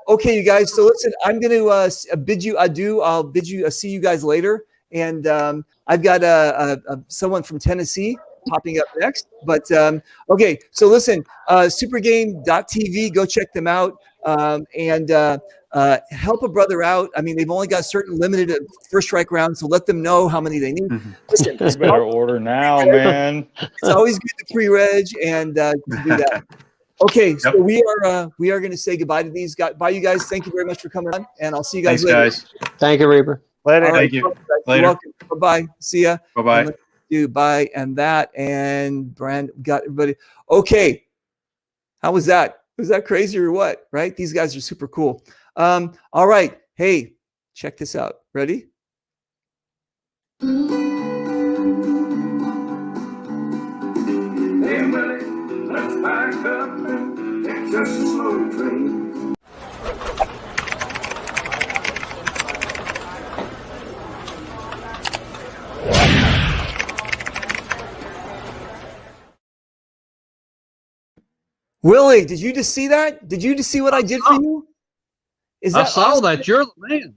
Okay, you guys. So listen, I'm going to bid you adieu. I'll bid you see you guys later. And I've got someone from Tennessee popping up next. But okay, so listen, SuperGame.tv, go check them out and help a brother out. I mean, they've only got certain limited first strike rounds, so let them know how many they need. Listen, You better order now, man. It's always good to pre-reg and to do that. Okay, so we are going to say goodbye to these guys. Bye, you guys. Thank you very much for coming on, and I'll see you guys later. Guys. Thank you, Reaper. Later. Right, thank you. You're welcome. Bye-bye. See ya. Bye-bye. Do bye and that and Brand got everybody. Okay. How was that? Was that crazy or what? Right? These guys are super cool. All right. Hey, check this out. Ready? Hey, Willie, let's back up and take just a slow train. Willie, did you just see that? Did you just see what I did for you? I saw that. You're the man.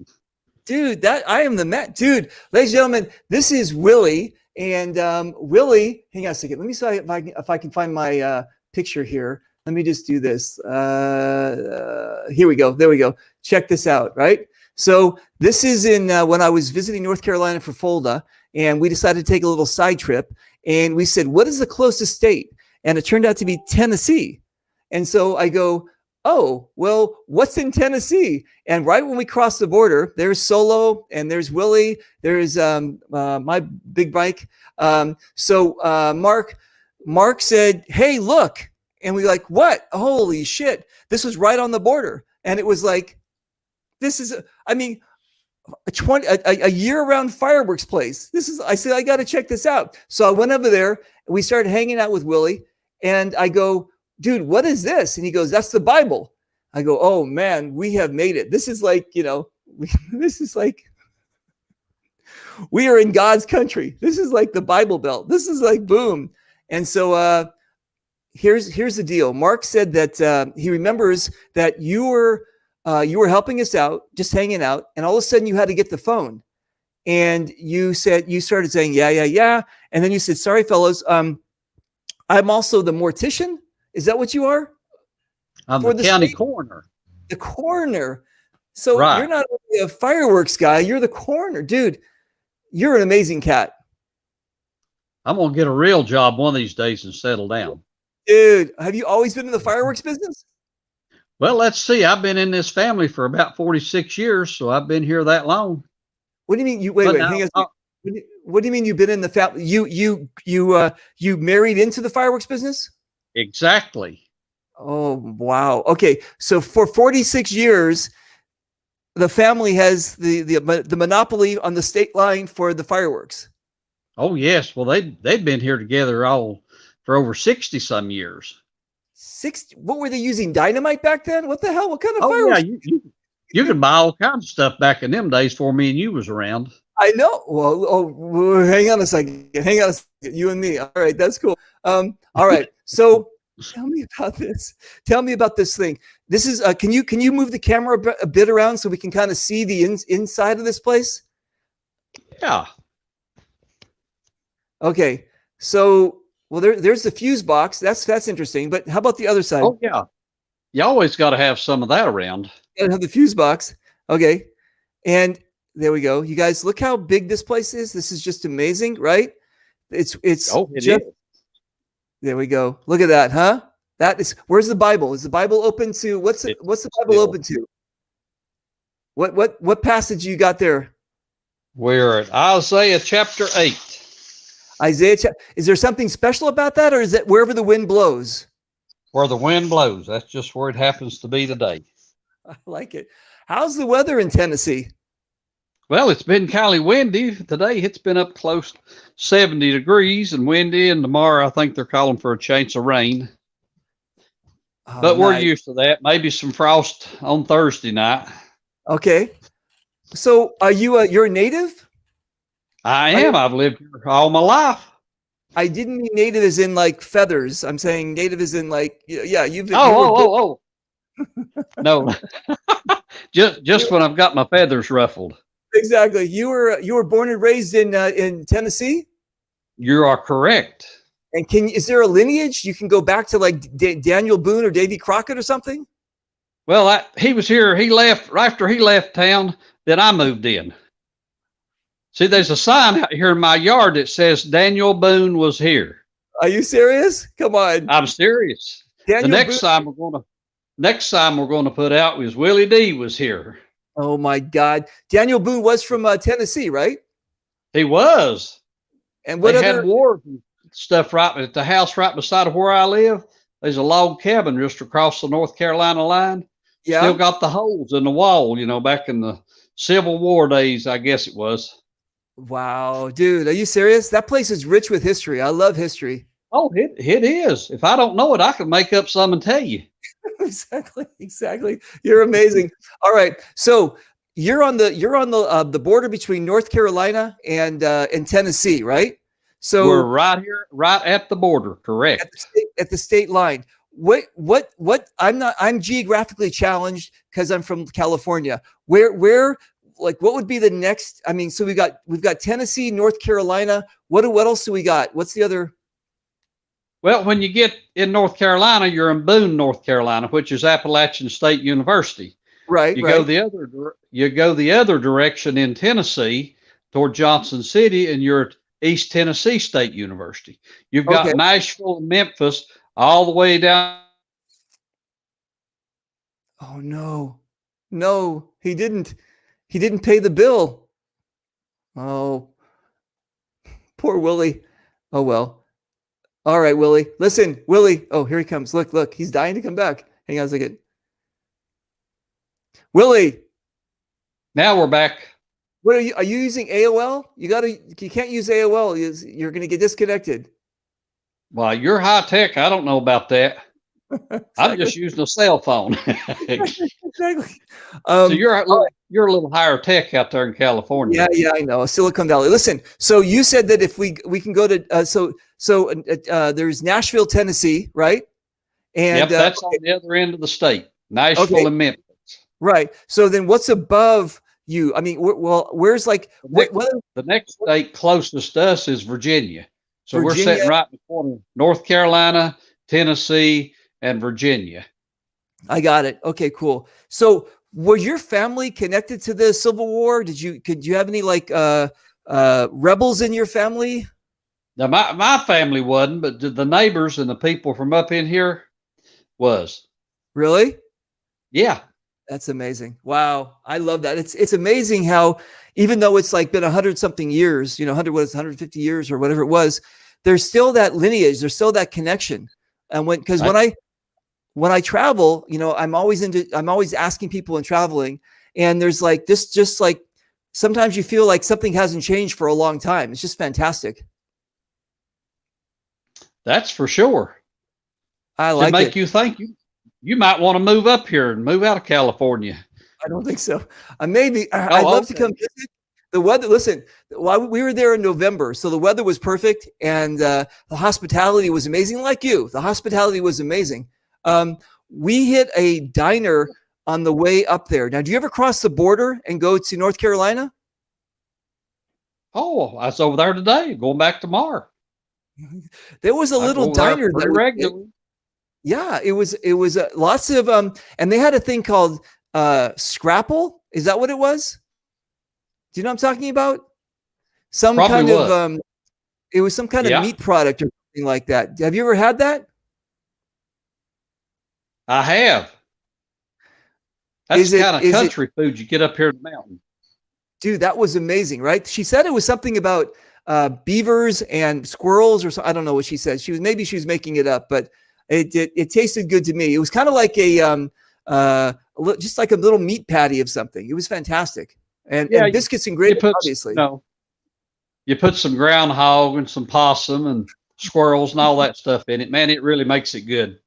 Dude, I am the man. Dude, ladies and gentlemen, this is Willie. And Willie, hang on a second. Let me see if I can find my picture here. Let me just do this. Here we go. There we go. Check this out, right? So this is in when I was visiting North Carolina for FOLDA, and we decided to take a little side trip. And we said, what is the closest state? And it turned out to be Tennessee. And so I go, oh, well, what's in Tennessee? And right when we cross the border, there's Solo and there's Willie. There's my big bike. So Mark said, hey, look. And we like, what? Holy shit. This was right on the border. And it was like, this is, I mean, a year-round fireworks place. I said, I got to check this out. So I went over there. We started hanging out with Willie. And I go, dude, what is this? And he goes, that's the Bible. I go, oh man, we have made it. This is like, this is like, we are in God's country. This is like the Bible Belt. This is like boom. And so here's the deal. Mark said that he remembers that you were helping us out, just hanging out, and all of a sudden you had to get the phone. And you started saying, yeah. And then you said, sorry, fellows, I'm also the mortician. Is that what you are? I'm the county coroner. The coroner. So You're not only a fireworks guy, you're the coroner. Dude, you're an amazing cat. I'm going to get a real job one of these days and settle down. Dude, have you always been in the fireworks business? Well, let's see. I've been in this family for about 46 years, so I've been here that long. What do you mean? Wait, hang on. What do you mean you've been in the family? You married into the fireworks business? Exactly. Oh, wow. Okay. So for 46 years, the family has the monopoly on the state line for the fireworks. Oh, yes. Well, they've been here together all for over 60 some years. 60? What were they using? Dynamite back then? What the hell? What kind of fireworks? Yeah, you could buy all kinds of stuff back in them days for me and you was around. I know. Well, hang on a second. You and me. All right, that's cool. All right. So tell me about this. Tell me about this thing. This is. Can you move the camera a bit around so we can kind of see the inside of this place? Yeah. Okay. So there's the fuse box. That's interesting. But how about the other side? Oh yeah. You always got to have some of that around. You gotta have the fuse box. Okay. And there we go. You guys, look how big this place is. This is just amazing, right? It is. There we go. Look at that, huh? That is. Where's the Bible? Is the Bible open to what's the Bible open to? What passage you got there? We're at Isaiah chapter 8. Isaiah. Is there something special about that, or is it wherever the wind blows? Where the wind blows. That's just where it happens to be today. I like it. How's the weather in Tennessee? Well, it's been kind of windy today. It's been up close 70 degrees and windy, and tomorrow I think they're calling for a chance of rain. Oh, But we're nice. used to that. Maybe some frost on Thursday night. Okay. So are you you're a native? I am. I've lived here all my life. I didn't mean native as in like feathers. I'm saying native as in like, yeah, you've Oh. No, just when I've got my feathers ruffled. Exactly. You were born and raised in Tennessee? You are correct. And is there a lineage you can go back to, like Daniel Boone or Davy Crockett or something? Well, he was here. He left right after he left town. Then I moved in. See, there's a sign out here in my yard that says Daniel Boone was here. Are you serious? Come on. I'm serious. Daniel the next Boone. sign we're going to put out was Willie D was here. Oh my God. Daniel Boone was from Tennessee, right? He was. And what they other had wars and stuff right at the house right beside of where I live. There's a log cabin just across the North Carolina line. Yeah. Still got the holes in the wall, back in the Civil War days, I guess it was. Wow, dude, are you serious? That place is rich with history. I love history. Oh, it is. If I don't know it, I can make up some and tell you. Exactly. You're amazing. All right, so you're on the border between North Carolina and Tennessee, right? So we're right here, right at the border. Correct. At the state line. I'm geographically challenged because I'm from California. Where like what would be the next? I mean, so we've got Tennessee, North Carolina. What else do we got? What's the other? Well, when you get in North Carolina, you're in Boone, North Carolina, which is Appalachian State University. Right. You go the other direction in Tennessee toward Johnson City, and you're at East Tennessee State University. You've got Nashville and Memphis all the way down. Oh no, he didn't pay the bill. Oh, poor Willie. Oh well. All right, Willie. Listen, Willie. Oh, here he comes. Look, he's dying to come back. Hang on a second. Willie. Now we're back. What are you using AOL? You can't use AOL. You're going to get disconnected. Well, you're high tech. I don't know about that. I'm just using a cell phone. Exactly. So you're a little higher tech out there in California. Yeah, I know. Silicon Valley. Listen, so you said that if we can go to there's Nashville, Tennessee, right? And yep, that's on the other end of the state, Nashville and Memphis. Right. So then, what's above you? I mean, where's like the next state closest to us is Virginia. So Virginia? We're sitting right in the corner: North Carolina, Tennessee, and Virginia. I got it. Okay, cool. So was your family connected to the Civil War? Could you have any like rebels in your family? Now my family wasn't, but the neighbors and the people from up in here was. Really? Yeah. That's amazing. Wow. I love that. It's amazing how, even though it's like been 100-something years, 150 years or whatever it was, there's still that lineage, there's still that connection. And when I travel, I'm always asking people and traveling, and there's like this, just like sometimes you feel like something hasn't changed for a long time. It's just fantastic. That's for sure. I like it. You think you might want to move up here and move out of California. I don't think so. Maybe I'd love to come visit. The weather, listen, we were there in November, so the weather was perfect, and the hospitality was amazing. Like you, the hospitality was amazing. We hit a diner on the way up there. Now, do you ever cross the border and go to North Carolina? Oh, I was over there today, going back tomorrow. There was a little diner pretty regularly. Yeah, it was lots of and they had a thing called scrapple. Is that what it was? Do you know what I'm talking about? Some kind of it was some kind of meat product or something like that. Have you ever had that? I have. That's the kind of country food you get up here in the mountain. Dude, that was amazing, right? She said it was something about beavers and squirrels or something. I don't know what she said. She was making it up, but it tasted good to me. It was kind of like just like a little meat patty of something. It was fantastic. and Yeah, biscuits and gravy, put, obviously. You put some groundhog and some possum and squirrels and all that stuff in it. Man, it really makes it good.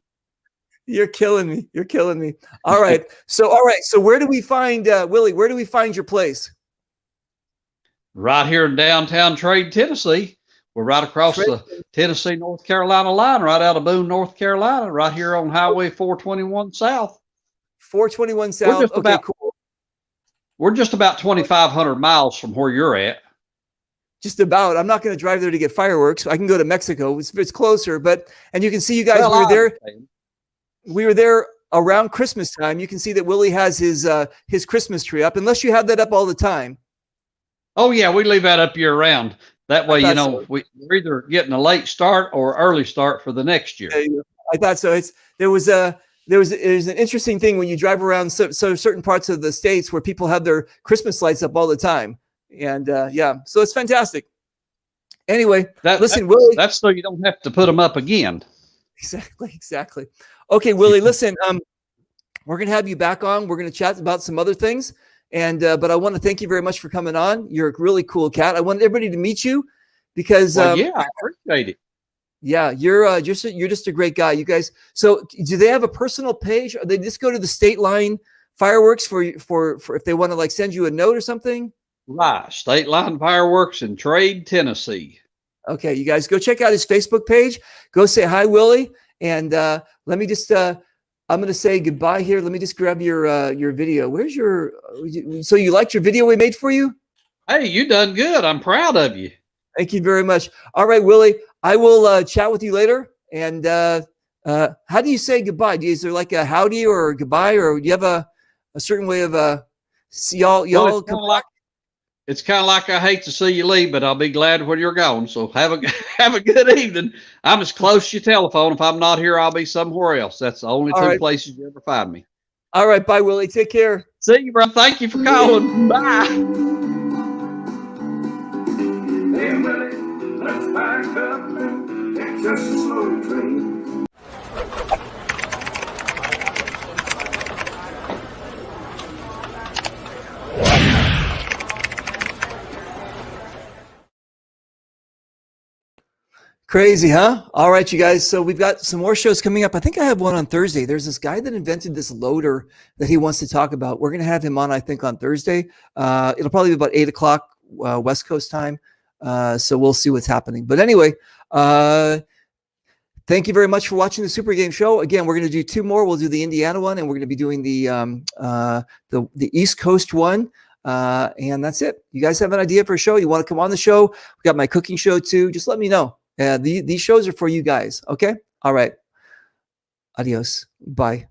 You're killing me. You're killing me. All right. So where do we find Willie? Where do we find your place? Right here in downtown Trade, Tennessee. We're right across the Tennessee-North Carolina line, right out of Boone, North Carolina, right here on Highway 421 South. 421 South. Okay, cool. We're just about 2,500 miles from where you're at. Just about. I'm not going to drive there to get fireworks. I can go to Mexico. It's closer, and you can see you guys. Well, we were there around Christmas time. You can see that Willie has his Christmas tree up, unless you have that up all the time. Oh yeah, we leave that up year round. That way, we're either getting a late start or early start for the next year. I thought so. There's an interesting thing when you drive around so certain parts of the states where people have their Christmas lights up all the time, and so it's fantastic. Anyway, listen, Willie. That's so you don't have to put them up again. Exactly. Okay, Willie. Listen, we're gonna have you back on. We're gonna chat about some other things. And but I want to thank you very much for coming on. You're a really cool cat. I want everybody to meet you because I appreciate it. Yeah, you're just a great guy. You guys. So do they have a personal page? Or they just go to the State Line Fireworks for if they want to like send you a note or something? Right, State Line Fireworks in Trade, Tennessee. Okay, you guys go check out his Facebook page. Go say hi, Willie, and let me just. I'm going to say goodbye here. Let me just grab your video. Where's your? So you liked your video we made for you? Hey, you done good. I'm proud of you. Thank you very much. All right, Willie. I will chat with you later. And how do you say goodbye? Is there like a howdy or a goodbye, or do you have a certain way of y'all? Well, it's kind of like I hate to see you leave, but I'll be glad when you're gone. So have a good evening. I'm as close to your telephone. If I'm not here, I'll be somewhere else. That's the only two places you ever find me. All right. Bye, Willie. Take care. See you, bro. Thank you for calling. Bye. Hey, Willie, let's back up. It's just a slow train. Crazy, huh? All right, you guys. So we've got some more shows coming up. I think I have one on Thursday. There's this guy that invented this loader that he wants to talk about. We're going to have him on, I think, on Thursday. It'll probably be about 8 o'clock West Coast time. So we'll see what's happening. But anyway, thank you very much for watching the Super Game Show. Again, we're going to do two more. We'll do the Indiana one, and we're going to be doing the East Coast one. And that's it. You guys have an idea for a show? You want to come on the show? We got my cooking show too. Just let me know. These shows are for you guys. Okay. All right. Adios. Bye.